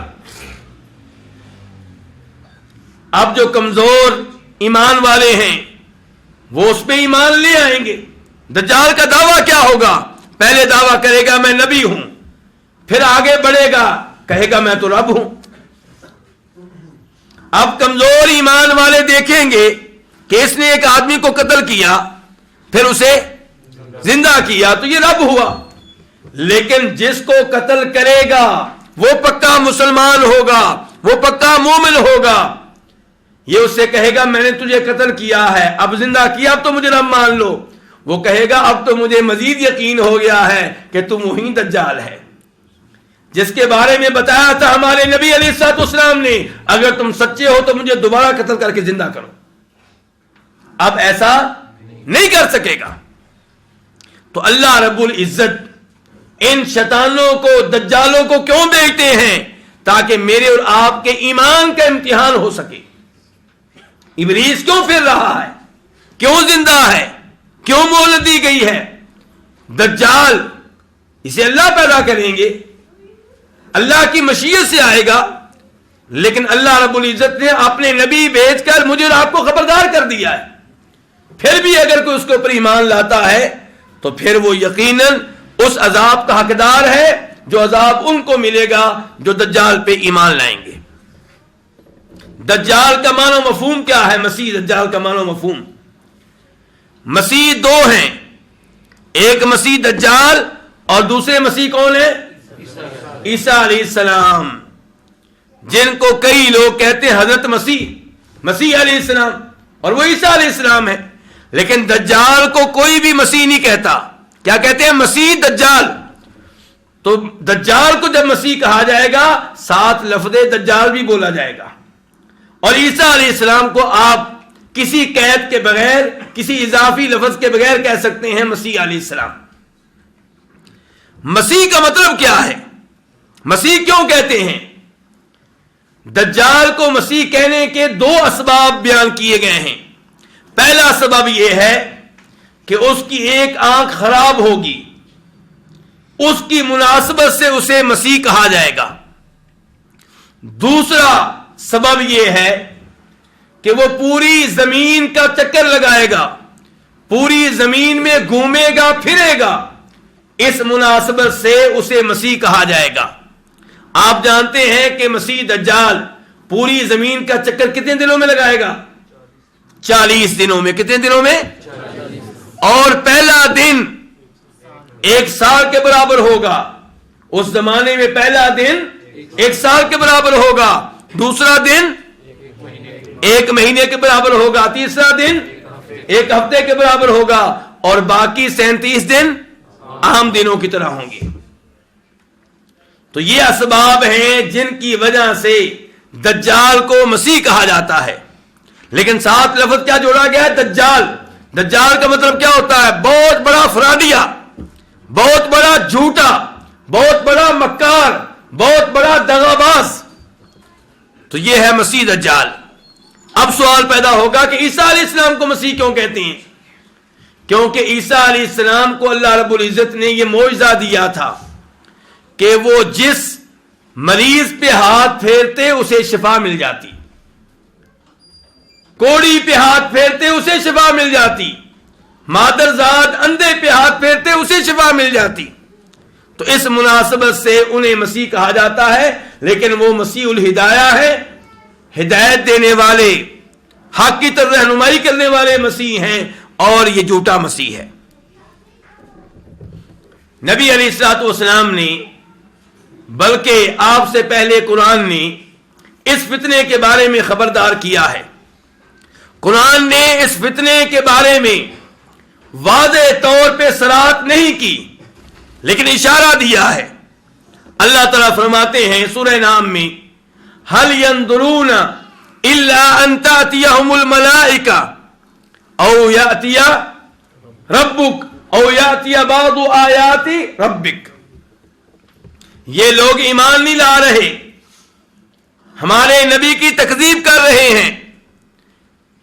اب جو کمزور ایمان والے ہیں وہ اس پہ ایمان لے آئیں گے. دجال کا دعویٰ کیا ہوگا؟ پہلے دعویٰ کرے گا میں نبی ہوں، پھر آگے بڑھے گا کہے گا میں تو رب ہوں. اب کمزور ایمان والے دیکھیں گے کہ اس نے ایک آدمی کو قتل کیا پھر اسے زندہ کیا تو یہ رب ہوا. لیکن جس کو قتل کرے گا وہ پکا مسلمان ہوگا، وہ پکا مومن ہوگا. یہ اس سے کہے گا میں نے تجھے قتل کیا ہے، اب زندہ کیا، اب تو مجھے رب مان لو. وہ کہے گا اب تو مجھے مزید یقین ہو گیا ہے کہ تم وہی دجال ہے جس کے بارے میں بتایا تھا ہمارے نبی علیہ الصلوۃ والسلام نے، اگر تم سچے ہو تو مجھے دوبارہ قتل کر کے زندہ کرو. اب ایسا نہیں کر سکے گا. تو اللہ رب العزت ان شیطانوں کو، دجالوں کو کیوں بھیجتے ہیں؟ تاکہ میرے اور آپ کے ایمان کا امتحان ہو سکے. ابلیس کیوں پھر رہا ہے؟ کیوں زندہ ہے؟ کیوں مہلت دی گئی ہے؟ دجال اسے اللہ پیدا کریں گے، اللہ کی مشیت سے آئے گا. لیکن اللہ رب العزت نے اپنے نبی بھیج کر مجھے اور آپ کو خبردار کر دیا ہے. پھر بھی اگر کوئی اس کے اوپر ایمان لاتا ہے تو پھر وہ یقیناً اس عذاب کا حقدار ہے جو عذاب ان کو ملے گا جو دجال پہ ایمان لائیں گے. دجال کا معنی و مفہوم کیا ہے؟ مسیح دجال کا معنی و مفہوم، مسیح دو ہیں، ایک مسیح دجال اور دوسرے مسیح کون ہیں؟ عیسیٰ علیہ السلام، جن کو کئی لوگ کہتے ہیں حضرت مسیح علیہ السلام، اور وہ عیسیٰ علیہ السلام ہے. لیکن دجال کو کوئی بھی مسیح نہیں کہتا. کیا کہتے ہیں؟ مسیح دجال. تو دجال کو جب مسیح کہا جائے گا ساتھ لفظ دجال بھی بولا جائے گا. اور عیسیٰ علیہ السلام کو آپ کسی قید کے بغیر، کسی اضافی لفظ کے بغیر کہہ سکتے ہیں مسیح علیہ السلام. مسیح کا مطلب کیا ہے؟ مسیح کیوں کہتے ہیں؟ دجال کو مسیح کہنے کے دو اسباب بیان کیے گئے ہیں. پہلا سبب یہ ہے کہ اس کی ایک آنکھ خراب ہوگی، اس کی مناسبت سے اسے مسیح کہا جائے گا. دوسرا سبب یہ ہے کہ وہ پوری زمین کا چکر لگائے گا، پوری زمین میں گھومے گا پھرے گا، اس مناسبت سے اسے مسیح کہا جائے گا. آپ جانتے ہیں کہ مسیح دجال پوری زمین کا چکر کتنے دنوں میں لگائے گا؟ 40 دنوں میں. کتنے دنوں میں؟ اور پہلا دن 1 سال کے برابر ہوگا. اس زمانے میں پہلا دن 1 سال کے برابر ہوگا، دوسرا دن 1 مہینے کے برابر ہوگا، تیسرا دن 1 ہفتے کے برابر ہوگا، اور باقی 37 دن عام دنوں کی طرح ہوں گے. تو یہ اسباب ہیں جن کی وجہ سے دجال کو مسیح کہا جاتا ہے. لیکن ساتھ لفظ کیا جوڑا گیا ہے؟ دجال. دجال کا مطلب کیا ہوتا ہے؟ بہت بڑا فراڈیا، بہت بڑا جھوٹا، بہت بڑا مکار، بہت بڑا دغاباز. تو یہ ہے مسیح دجال. اب سوال پیدا ہوگا کہ عیسیٰ علیہ السلام کو مسیح کیوں کہتے ہیں؟ کیونکہ عیسیٰ علیہ السلام کو اللہ رب العزت نے یہ معجزہ دیا تھا کہ وہ جس مریض پہ ہاتھ پھیرتے اسے شفا مل جاتی، کوڑی پہ ہاتھ پھیرتے اسے شفا مل جاتی، مادرزاد اندھے پہ ہاتھ پھیرتے اسے شفا مل جاتی. تو اس مناسبت سے انہیں مسیح کہا جاتا ہے. لیکن وہ مسیح الہدایہ ہے، ہدایت دینے والے، حق کی طرف رہنمائی کرنے والے مسیح ہیں، اور یہ جھوٹا مسیح ہے. نبی علیہ الصلوۃ والسلام نے، بلکہ آپ سے پہلے قرآن نے اس فتنے کے بارے میں خبردار کیا ہے. قرآن نے اس فتنے کے بارے میں واضح طور پہ صراحت نہیں کی، لیکن اشارہ دیا ہے. اللہ تعالیٰ فرماتے ہیں سورہ نام میں، هل ينظرون الا ان تأتيهم الملائكة او يأتي ربك او يأتي بعض آیات ربك. یہ لوگ ایمان نہیں لا رہے، ہمارے نبی کی تکذیب کر رہے ہیں.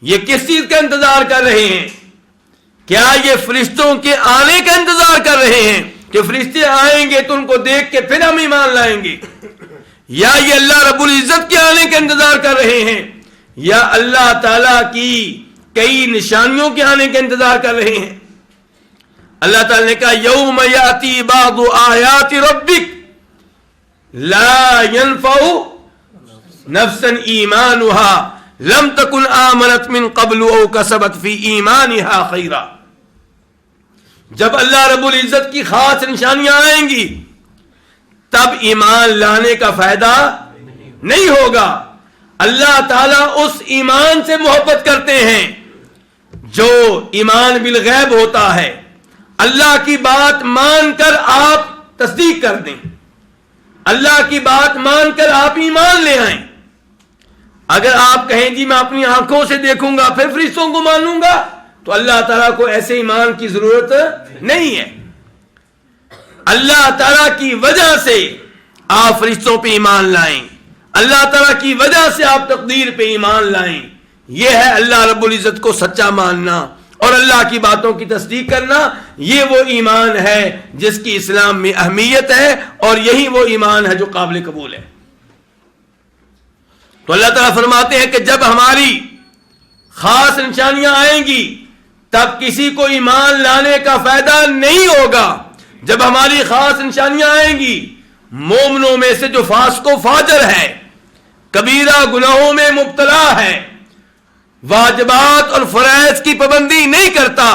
یہ کس چیز کا انتظار کر رہے ہیں؟ کیا یہ فرشتوں کے آنے کا انتظار کر رہے ہیں کہ فرشتے آئیں گے تو ان کو دیکھ کے پھر ہم ایمان لائیں گے؟ یا یہ اللہ رب العزت کے آنے کا انتظار کر رہے ہیں، یا اللہ تعالیٰ کی کئی نشانیوں کے آنے کا انتظار کر رہے ہیں؟ اللہ تعالیٰ نے کہا یوم یاتی بعض آیات ربک لا ينفع نفسا ایمانها لم تکن آمنت من قبل او کسبت فی ایمانها خیرا. جب اللہ رب العزت کی خاص نشانیاں آئیں گی تب ایمان لانے کا فائدہ نہیں ہوگا. اللہ تعالیٰ اس ایمان سے محبت کرتے ہیں جو ایمان بالغیب ہوتا ہے. اللہ کی بات مان کر آپ تصدیق کر دیں، اللہ کی بات مان کر آپ ایمان لے آئیں. اگر آپ کہیں جی میں اپنی آنکھوں سے دیکھوں گا پھر فرشتوں کو مان لوں گا، تو اللہ تعالیٰ کو ایسے ایمان کی ضرورت نہیں ہے. اللہ تعالیٰ کی وجہ سے آپ فرشتوں پہ ایمان لائیں، اللہ تعالیٰ کی وجہ سے آپ تقدیر پہ ایمان لائیں. یہ ہے اللہ رب العزت کو سچا ماننا اور اللہ کی باتوں کی تصدیق کرنا. یہ وہ ایمان ہے جس کی اسلام میں اہمیت ہے، اور یہی وہ ایمان ہے جو قابل قبول ہے. تو اللہ تعالیٰ فرماتے ہیں کہ جب ہماری خاص نشانیاں آئیں گی تب کسی کو ایمان لانے کا فائدہ نہیں ہوگا. جب ہماری خاص نشانیاں آئیں گی، مومنوں میں سے جو فاسق و فاجر ہے، کبیرہ گناہوں میں مبتلا ہے، واجبات اور فرائض کی پابندی نہیں کرتا،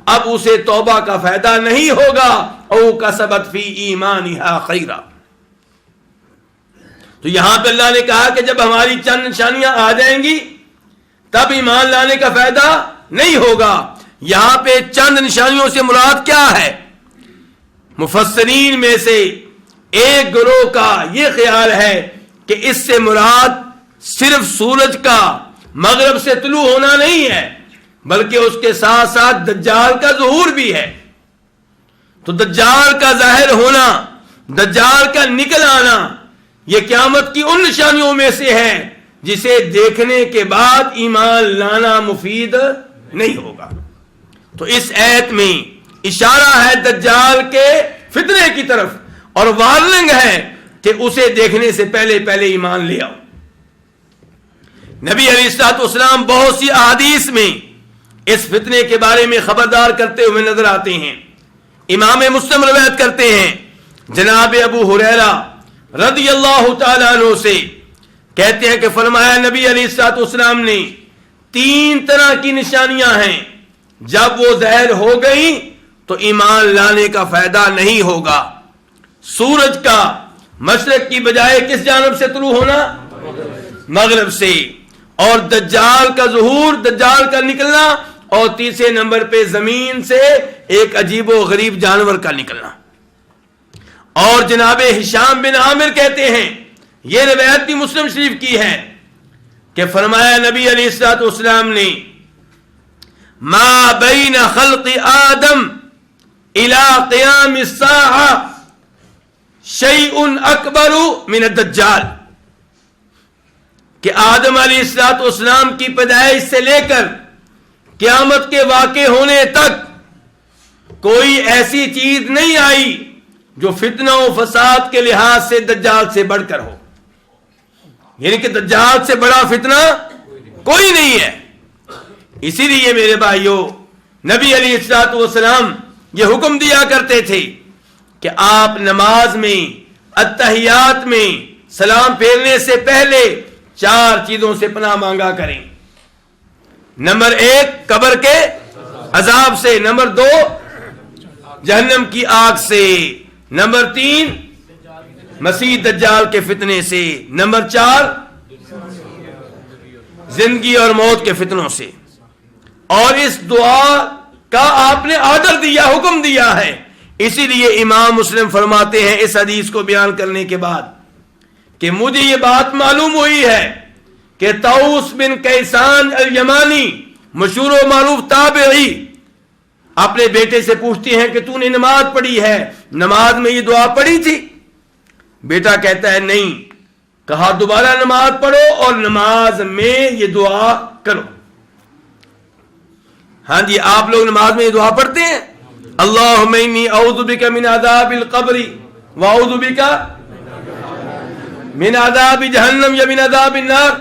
اب اسے توبہ کا فائدہ نہیں ہوگا. او کسبت فی ایمانہا خیرا. تو یہاں پہ اللہ نے کہا کہ جب ہماری چند نشانیاں آ جائیں گی تب ایمان لانے کا فائدہ نہیں ہوگا. یہاں پہ چند نشانیوں سے مراد کیا ہے؟ مفسرین میں سے ایک گروہ کا یہ خیال ہے کہ اس سے مراد صرف سورج کا مغرب سے طلوع ہونا نہیں ہے، بلکہ اس کے ساتھ ساتھ دجال کا ظہور بھی ہے. تو دجال کا ظاہر ہونا، دجال کا نکل آنا، یہ قیامت کی ان نشانیوں میں سے ہے جسے دیکھنے کے بعد ایمان لانا مفید نہیں ہوگا. تو اس آیت میں اشارہ ہے دجال کے فتنے کی طرف اور وارننگ ہے کہ اسے دیکھنے سے پہلے ایمان لے آؤ. نبی علیہ الصلوۃ والسلام بہت سی احادیث میں اس فتنے کے بارے میں خبردار کرتے ہوئے نظر آتے ہیں. امام مسلم روایت کرتے ہیں جناب ابو ہریرہ رضی اللہ تعالیٰ عنہ سے، کہتے ہیں کہ فرمایا نبی علیہ الصلوۃ والسلام نے 3 طرح کی نشانیاں ہیں، جب وہ ظاہر ہو گئی تو ایمان لانے کا فائدہ نہیں ہوگا. سورج کا مشرق کی بجائے کس جانب سے طلوع ہونا؟ مغرب سے. اور دجال کا ظہور، دجال کا نکلنا، اور تیسرے نمبر پہ زمین سے ایک عجیب و غریب جانور کا نکلنا. اور جناب ہشام بن عامر کہتے ہیں، یہ روایت بھی مسلم شریف کی ہے، کہ فرمایا نبی علیہ الصلوۃ والسلام نے ما بین خلق آدم الى قیام الساعہ شیء اکبر من الدجال، کہ آدم علیہ الصلوۃ والسلام کی پیدائش سے لے کر قیامت کے واقع ہونے تک کوئی ایسی چیز نہیں آئی جو فتنہ و فساد کے لحاظ سے دجال سے بڑھ کر ہو. یعنی کہ دجال سے بڑا فتنہ کوئی نہیں ہے. اسی لیے میرے بھائیوں، نبی علیہ الصلوۃ والسلام یہ حکم دیا کرتے تھے کہ آپ نماز میں، اتحیات میں سلام پھیرنے سے پہلے 4 چیزوں سے پناہ مانگا کریں. نمبر 1 قبر کے عذاب سے، نمبر 2 جہنم کی آگ سے، نمبر 3 مسیح دجال کے فتنے سے، نمبر 4 زندگی اور موت کے فتنوں سے. اور اس دعا کا آپ نے آرڈر دیا، حکم دیا ہے. اسی لیے امام مسلم فرماتے ہیں اس حدیث کو بیان کرنے کے بعد کہ مجھے یہ بات معلوم ہوئی ہے کہ طاؤس بن کیسان الیمانی، مشہور و معروف تابعی، اپنے بیٹے سے پوچھتے ہیں کہ تو نے نماز پڑھی ہے، نماز میں یہ دعا پڑھی تھی؟ بیٹا کہتا ہے نہیں. کہا دوبارہ نماز پڑھو اور نماز میں یہ دعا کرو. ہاں جی، آپ لوگ نماز میں یہ دعا پڑھتے ہیں، اللہم انی اعوذ بک من عذاب القبر واعوذ بک من عذاب جہنم یا من عذاب النار،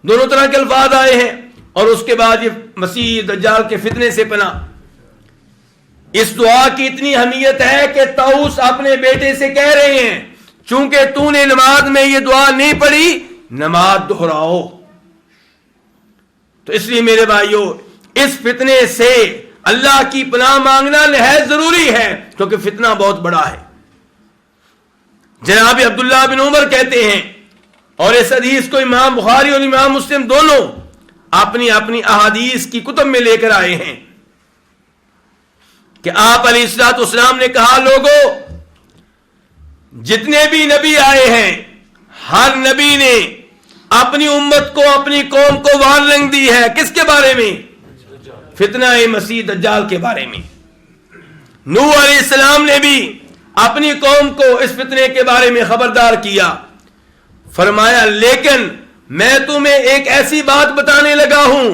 دونوں طرح کے الفاظ آئے ہیں. اور اس کے بعد یہ مسیح دجال کے فتنے سے پناہ. اس دعا کی اتنی اہمیت ہے کہ طاؤس اپنے بیٹے سے کہہ رہے ہیں چونکہ تو نے نماز میں یہ دعا نہیں پڑھی، نماز دہراؤ. تو اس لیے میرے بھائیوں، اس فتنے سے اللہ کی پناہ مانگنا نہایت ضروری ہے، کیونکہ فتنہ بہت بڑا ہے. جناب عبداللہ بن عمر کہتے ہیں، اور اس حدیث کو امام بخاری اور امام مسلم دونوں اپنی اپنی احادیث کی کتب میں لے کر آئے ہیں، کہ آپ علیہ الصلوۃ والسلام نے کہا لوگوں، جتنے بھی نبی آئے ہیں ہر نبی نے اپنی امت کو، اپنی قوم کو وارننگ دی ہے. کس کے بارے میں؟ فتنہ مسیح دجال کے بارے میں. نوح علیہ السلام نے بھی اپنی قوم کو اس فتنے کے بارے میں خبردار کیا. فرمایا لیکن میں تمہیں ایک ایسی بات بتانے لگا ہوں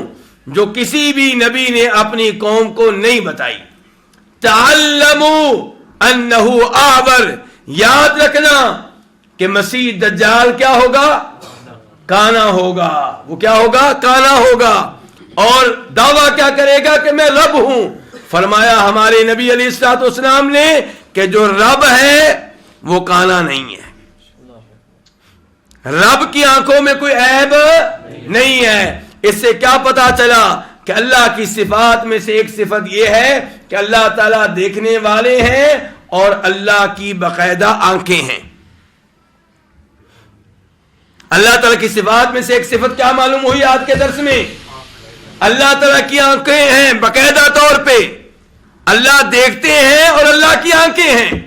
جو کسی بھی نبی نے اپنی قوم کو نہیں بتائی. تعلموا انہ اعور، یاد رکھنا کہ مسیح دجال کیا ہوگا؟ کانا ہوگا. وہ کیا ہوگا؟ کانا ہوگا. اور دعویٰ کیا کرے گا کہ میں رب ہوں. فرمایا ہمارے نبی علیہ الصلوۃ والسلام نے کہ جو رب ہے وہ کانا نہیں ہے. رب کی آنکھوں میں کوئی عیب نہیں ہے. اس سے کیا پتا چلا کہ اللہ کی صفات میں سے ایک صفت یہ ہے کہ اللہ تعالیٰ دیکھنے والے ہیں اور اللہ کی باقاعدہ آنکھیں ہیں. اللہ تعالیٰ کی صفات میں سے ایک صفت کیا معلوم ہوئی آج کے درس میں؟ اللہ تعالیٰ کی آنکھیں ہیں باقاعدہ طور پہ. اللہ دیکھتے ہیں اور اللہ کی آنکھیں ہیں.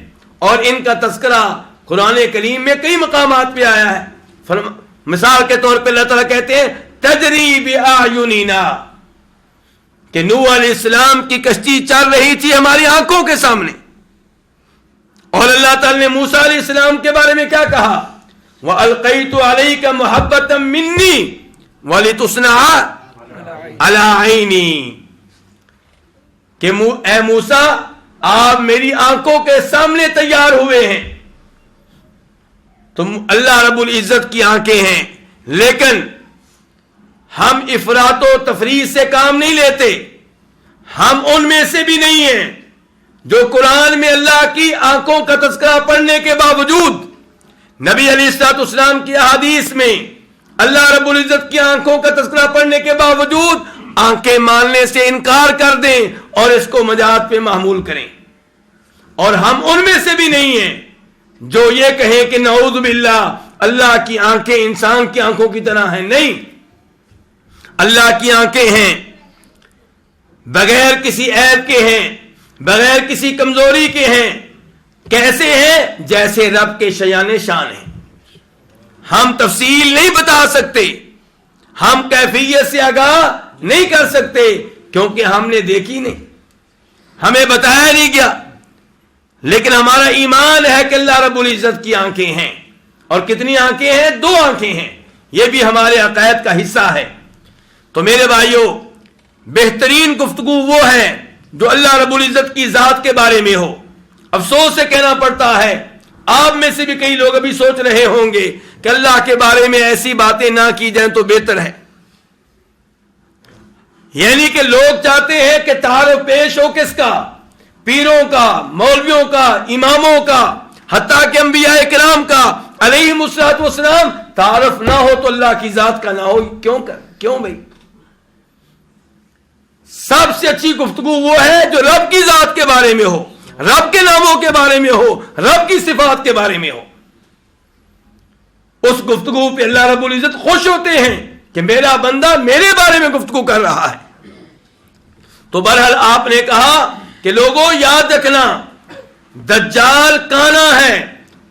اور ان کا تذکرہ قرآن کریم میں کئی مقامات پہ آیا ہے. مثال کے طور پہ اللہ تعالیٰ کہتے ہیں تجری بأعیننا، کہ نوح علیہ السلام کی کشتی چل رہی تھی ہماری آنکھوں کے سامنے. اور اللہ تعالیٰ نے موسیٰ علیہ السلام کے بارے میں کیا کہا؟ وَأَلْقَيْتُ عَلَيْكَ مُحَبَّةً مِّنِّي وَلِتُصْنَعَ عَلَىٰ عَيْنِي کہ اے موسیٰ آپ میری آنکھوں کے سامنے تیار ہوئے ہیں. تم اللہ رب العزت کی آنکھیں ہیں، لیکن ہم افراط و تفریط سے کام نہیں لیتے. ہم ان میں سے بھی نہیں ہیں جو قرآن میں اللہ کی آنکھوں کا تذکرہ پڑھنے کے باوجود نبی علیہ الصلوۃ والسلام کی احادیث میں اللہ رب العزت کی آنکھوں کا تذکرہ پڑھنے کے باوجود آنکھیں ماننے سے انکار کر دیں اور اس کو مجاز پہ محمول کریں. اور ہم ان میں سے بھی نہیں ہیں جو یہ کہیں کہ نعوذ باللہ اللہ کی آنکھیں انسان کی آنکھوں کی طرح ہیں. نہیں، اللہ کی آنکھیں ہیں، بغیر کسی عیب کے ہیں، بغیر کسی کمزوری کے ہیں. کیسے ہیں؟ جیسے رب کے شایان شان ہیں. ہم تفصیل نہیں بتا سکتے، ہم کیفیت سے آگاہ نہیں کر سکتے کیونکہ ہم نے دیکھی نہیں، ہمیں بتایا نہیں گیا. لیکن ہمارا ایمان ہے کہ اللہ رب العزت کی آنکھیں ہیں. اور کتنی آنکھیں ہیں؟ 2 آنکھیں ہیں. یہ بھی ہمارے عقائد کا حصہ ہے. تو میرے بھائیوں، بہترین گفتگو وہ ہے جو اللہ رب العزت کی ذات کے بارے میں ہو. افسوس سے کہنا پڑتا ہے، آپ میں سے بھی کئی لوگ ابھی سوچ رہے ہوں گے کہ اللہ کے بارے میں ایسی باتیں نہ کی جائیں تو بہتر ہے. یعنی کہ لوگ چاہتے ہیں کہ تعارف پیش ہو کس کا؟ پیروں کا، مولویوں کا، اماموں کا، حتیٰ کہ انبیاء کرام کا علیہم الصلوۃ والسلام تعارف نہ ہو تو اللہ کی ذات کا نہ ہو. کیوں بھائی؟ سب سے اچھی گفتگو وہ ہے جو رب کی ذات کے بارے میں ہو، رب کے ناموں کے بارے میں ہو، رب کی صفات کے بارے میں ہو. اس گفتگو پہ اللہ رب العزت خوش ہوتے ہیں کہ میرا بندہ میرے بارے میں گفتگو کر رہا ہے. تو بہرحال آپ نے کہا کہ لوگوں یاد رکھنا، دجال کانا ہے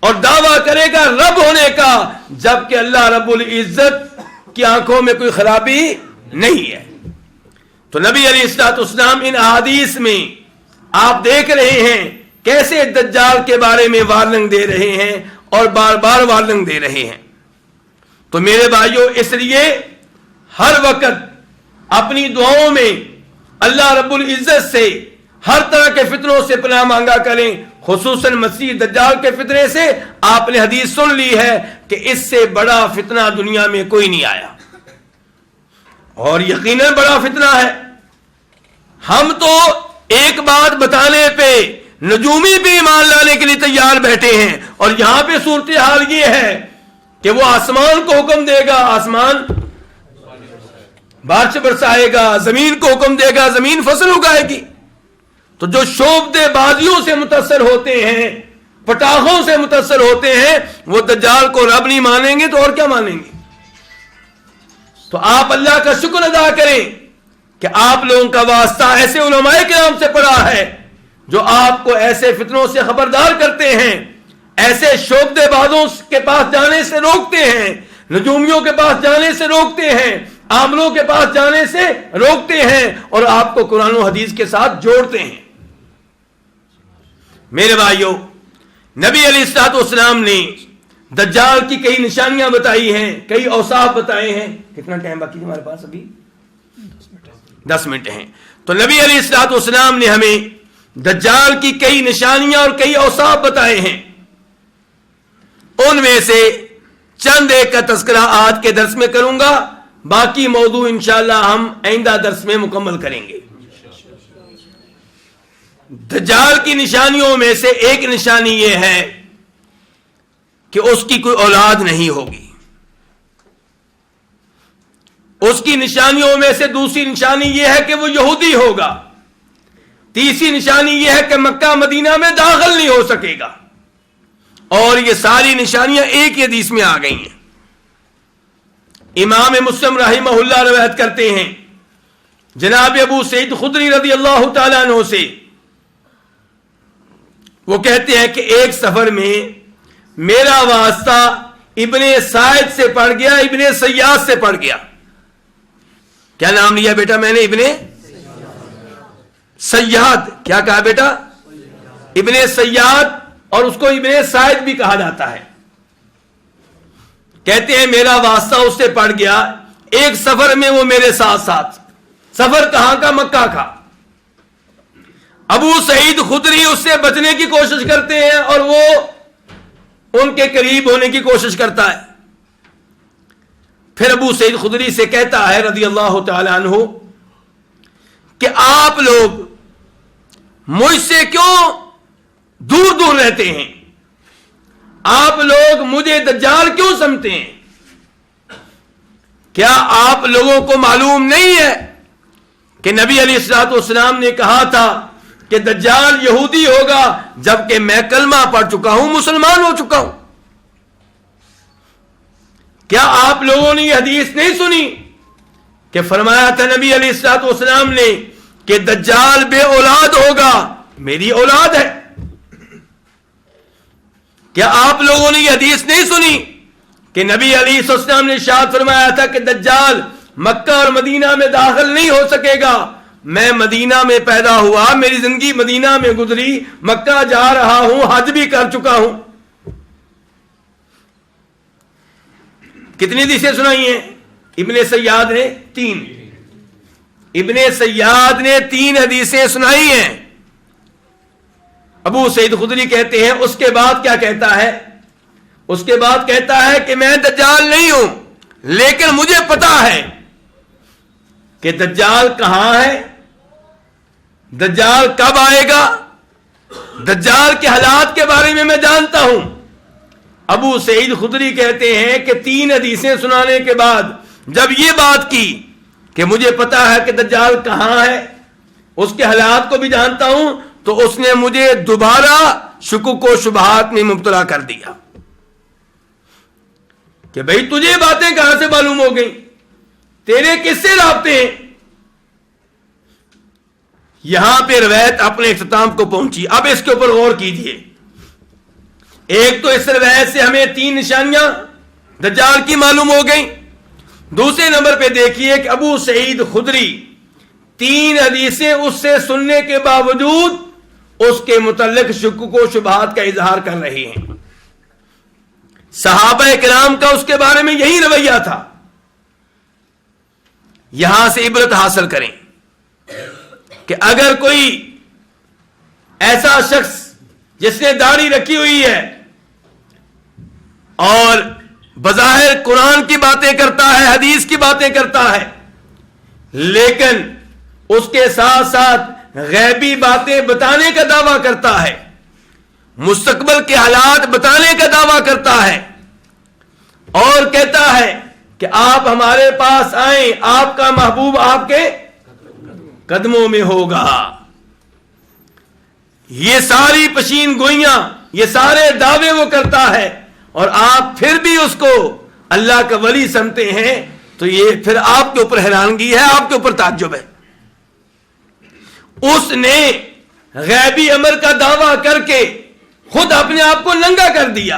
اور دعویٰ کرے گا رب ہونے کا، جبکہ اللہ رب العزت کی آنکھوں میں کوئی خرابی نہیں ہے. تو نبی علیہ الصلوۃ والسلام ان احادیث میں آپ دیکھ رہے ہیں کیسے دجال کے بارے میں وارننگ دے رہے ہیں اور بار بار وارننگ دے رہے ہیں. تو میرے بھائیوں، اس لیے ہر وقت اپنی دعاؤں میں اللہ رب العزت سے ہر طرح کے فتنوں سے پناہ مانگا کریں، خصوصاً مسیح دجال کے فتنے سے. آپ نے حدیث سن لی ہے کہ اس سے بڑا فتنہ دنیا میں کوئی نہیں آیا، اور یقیناً بڑا فتنہ ہے. ہم تو ایک بات بتانے پہ نجومی پہ ایمان لانے کے لیے تیار بیٹھے ہیں، اور یہاں پہ صورتحال یہ ہے کہ وہ آسمان کو حکم دے گا، آسمان بارش برسائے گا، زمین کو حکم دے گا، زمین فصل اگائے گی. تو جو شعبدے بازیوں سے متاثر ہوتے ہیں، پٹاخوں سے متاثر ہوتے ہیں، وہ دجال کو رب نہیں مانیں گے تو اور کیا مانیں گے؟ تو آپ اللہ کا شکر ادا کریں کہ آپ لوگوں کا واسطہ ایسے علماء کرام سے پڑا ہے جو آپ کو ایسے فتنوں سے خبردار کرتے ہیں، ایسے شعبدے بازوں کے پاس جانے سے روکتے ہیں، نجومیوں کے پاس جانے سے روکتے ہیں، عاملوں کے پاس جانے سے روکتے ہیں، اور آپ کو قرآن و حدیث کے ساتھ جوڑتے ہیں. میرے بھائیوں، نبی علیہ الصلوۃ والسلام نے دجال کی کئی نشانیاں بتائی ہیں، کئی اوصاف بتائے ہیں. کتنا ٹائم باقی ہے ہمارے پاس؟ ابھی 10 منٹ ہیں. تو نبی علیہ الصلوۃ والسلام نے ہمیں دجال کی کئی نشانیاں اور کئی اوصاف بتائے ہیں. ان میں سے چند ایک کا تذکرہ آج کے درس میں کروں گا، باقی موضوع انشاءاللہ ہم آئندہ درس میں مکمل کریں گے. دجال کی نشانیوں میں سے ایک نشانی یہ ہے کہ اس کی کوئی اولاد نہیں ہوگی. اس کی نشانیوں میں سے دوسری نشانی یہ ہے کہ وہ یہودی ہوگا. تیسری نشانی یہ ہے کہ مکہ مدینہ میں داخل نہیں ہو سکے گا. اور یہ ساری نشانیاں ایک ہی حدیث میں آ گئی ہیں. امام مسلم رحمہ اللہ روایت کرتے ہیں جناب ابو سعید خدری رضی اللہ تعالیٰ عنہ سے، وہ کہتے ہیں کہ ایک سفر میں میرا واسطہ ابن سعید سے پڑ گیا، ابن سیاد سے پڑ گیا. کیا نام لیا بیٹا میں نے؟ ابن سیاد. کیا کہا بیٹا؟ ابن سیاد، اور اس کو ابن سعید بھی کہا جاتا ہے. کہتے ہیں میرا واسطہ اس سے پڑ گیا ایک سفر میں، وہ میرے ساتھ ساتھ، سفر کہاں کا؟ مکہ کا۔ ابو سعید خدری اس سے بچنے کی کوشش کرتے ہیں اور وہ ان کے قریب ہونے کی کوشش کرتا ہے۔ پھر ابو سعید خدری سے کہتا ہے رضی اللہ تعالی عنہ کہ آپ لوگ مجھ سے کیوں دور دور رہتے ہیں؟ آپ لوگ مجھے دجال کیوں سمجھتے ہیں؟ کیا آپ لوگوں کو معلوم نہیں ہے کہ نبی علیہ الصلوۃ والسلام نے کہا تھا کہ دجال یہودی ہوگا، جبکہ میں کلمہ پڑھ چکا ہوں، مسلمان ہو چکا ہوں؟ کیا آپ لوگوں نے یہ حدیث نہیں سنی کہ فرمایا تھا نبی علیہ الصلوۃ والسلام نے کہ دجال بے اولاد ہوگا، میری اولاد ہے؟ کیا آپ لوگوں نے یہ حدیث نہیں سنی کہ نبی علیہ السلام نے ارشاد فرمایا تھا کہ دجال مکہ اور مدینہ میں داخل نہیں ہو سکے گا؟ میں مدینہ میں پیدا ہوا، میری زندگی مدینہ میں گزری، مکہ جا رہا ہوں، حج بھی کر چکا ہوں۔ کتنی حدیثیں سنائی ہیں؟ ابن سیاد نے 3، ابن سیاد نے 3 حدیثیں سنائی ہیں۔ ابو سعید خدری کہتے ہیں اس کے بعد کیا کہتا ہے؟ اس کے بعد کہتا ہے کہ میں دجال نہیں ہوں، لیکن مجھے پتا ہے کہ دجال کہاں ہے، دجال کب آئے گا، دجال کے حالات کے بارے میں جانتا ہوں۔ ابو سعید خدری کہتے ہیں کہ 3 حدیثیں سنانے کے بعد جب یہ بات کی کہ مجھے پتا ہے کہ دجال کہاں ہے، اس کے حالات کو بھی جانتا ہوں، تو اس نے مجھے دوبارہ شکوک و شبہات میں مبتلا کر دیا کہ بھئی تجھے باتیں کہاں سے معلوم ہو گئیں، تیرے کس سے رابطے ہیں؟ یہاں پہ روایت اپنے اختتام کو پہنچی۔ اب اس کے اوپر غور کیجئے۔ ایک تو اس روایت سے ہمیں 3 نشانیاں دجال کی معلوم ہو گئیں۔ دوسرے نمبر پہ دیکھیے کہ ابو سعید خدری 3 حدیثیں اس سے سننے کے باوجود اس کے متعلق شکوک و شبہات کا اظہار کر رہے ہیں۔ صحابہ کرام کا اس کے بارے میں یہی رویہ تھا۔ یہاں سے عبرت حاصل کریں کہ اگر کوئی ایسا شخص جس نے داڑھی رکھی ہوئی ہے اور بظاہر قرآن کی باتیں کرتا ہے، حدیث کی باتیں کرتا ہے، لیکن اس کے ساتھ ساتھ غیبی باتیں بتانے کا دعویٰ کرتا ہے، مستقبل کے حالات بتانے کا دعویٰ کرتا ہے، اور کہتا ہے کہ آپ ہمارے پاس آئیں، آپ کا محبوب آپ کے قدموں میں ہوگا، یہ ساری پشین گوئیاں، یہ سارے دعوے وہ کرتا ہے، اور آپ پھر بھی اس کو اللہ کا ولی سمجھتے ہیں، تو یہ پھر آپ کے اوپر حیرانگی ہے، آپ کے اوپر تعجب ہے۔ اس نے غیبی امر کا دعویٰ کر کے خود اپنے آپ کو ننگا کر دیا،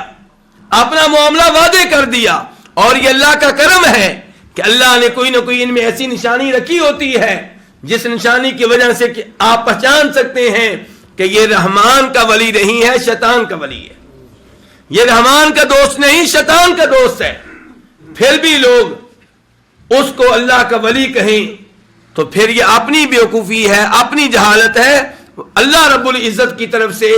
اپنا معاملہ واضح کر دیا، اور یہ اللہ کا کرم ہے کہ اللہ نے کوئی نہ کوئی ان میں ایسی نشانی رکھی ہوتی ہے جس نشانی کی وجہ سے کہ آپ پہچان سکتے ہیں کہ یہ رحمان کا ولی نہیں ہے، شیطان کا ولی ہے، یہ رحمان کا دوست نہیں، شیطان کا دوست ہے۔ پھر بھی لوگ اس کو اللہ کا ولی کہیں تو پھر یہ اپنی بیوقوفی ہے، اپنی جہالت ہے۔ اللہ رب العزت کی طرف سے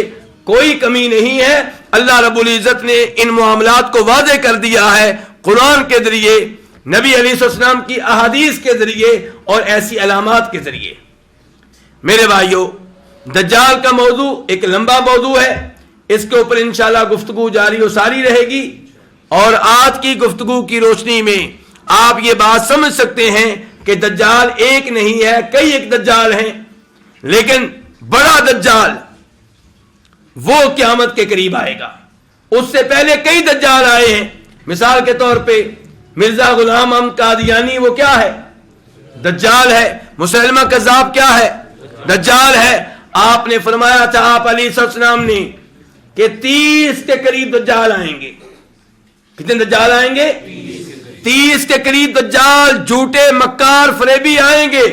کوئی کمی نہیں ہے۔ اللہ رب العزت نے ان معاملات کو واضح کر دیا ہے قرآن کے ذریعے، نبی علیہ السلام کی احادیث کے ذریعے، اور ایسی علامات کے ذریعے۔ میرے بھائیو، دجال کا موضوع ایک لمبا موضوع ہے، اس کے اوپر انشاءاللہ گفتگو جاری و ساری رہے گی، اور آج کی گفتگو کی روشنی میں آپ یہ بات سمجھ سکتے ہیں کہ دجال ایک نہیں ہے، کئی ایک دجال ہیں، لیکن بڑا دجال وہ قیامت کے قریب آئے گا۔ اس سے پہلے کئی دجال آئے ہیں۔ مثال کے طور پہ مرزا غلام احمد قادیانی وہ کیا ہے؟ دجال ہے۔ مسلمہ کذاب کیا ہے؟ دجال ہے۔ آپ نے فرمایا تھا، آپ علیہ السلام نے، کہ 30 کے قریب دجال آئیں گے۔ کتنے دجال آئیں گے؟ 30 کے قریب دجال جھوٹے مکار فریبی آئیں گے۔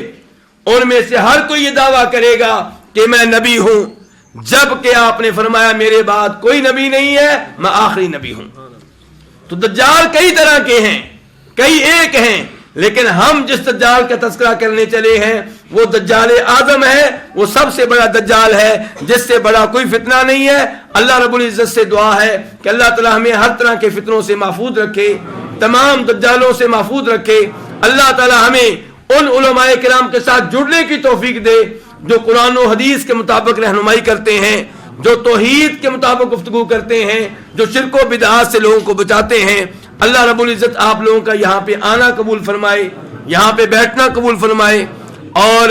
ان میں سے ہر کوئی یہ دعویٰ کرے گا کہ میں نبی ہوں، جبکہ آپ نے فرمایا میرے بعد کوئی نبی نہیں ہے، میں آخری نبی ہوں۔ تو دجال کئی طرح کے ہیں، کئی ایک ہیں، لیکن ہم جس دجال کا تذکرہ کرنے چلے ہیں وہ دجال اعظم ہے، وہ سب سے بڑا دجال ہے، جس سے بڑا کوئی فتنہ نہیں ہے۔ اللہ رب العزت سے دعا ہے کہ اللہ تعالی ہمیں ہر طرح کے فتنوں سے محفوظ رکھے، تمام دجالوں سے محفوظ رکھے۔ اللہ تعالی ہمیں ان علماء کرام کے ساتھ جڑنے کی توفیق دے جو قرآن و حدیث کے مطابق رہنمائی کرتے ہیں، جو توحید کے مطابق گفتگو کرتے ہیں، جو شرک و بدعات سے لوگوں کو بچاتے ہیں۔ اللہ رب العزت آپ لوگوں کا یہاں پہ آنا قبول فرمائے، یہاں پہ بیٹھنا قبول فرمائے، اور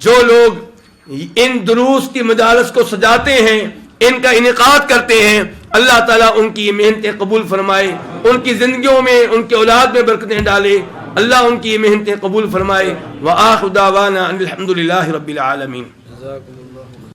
جو لوگ ان دروس کی مجالس کو سجاتے ہیں، ان کا انعقاد کرتے ہیں، اللہ تعالیٰ ان کی محنتیں قبول فرمائے، ان کی زندگیوں میں، ان کے اولاد میں برکتیں ڈالے، اللہ ان کی محنتیں قبول فرمائے۔ وآخر دعوانا ان الحمد للہ رب العالمین۔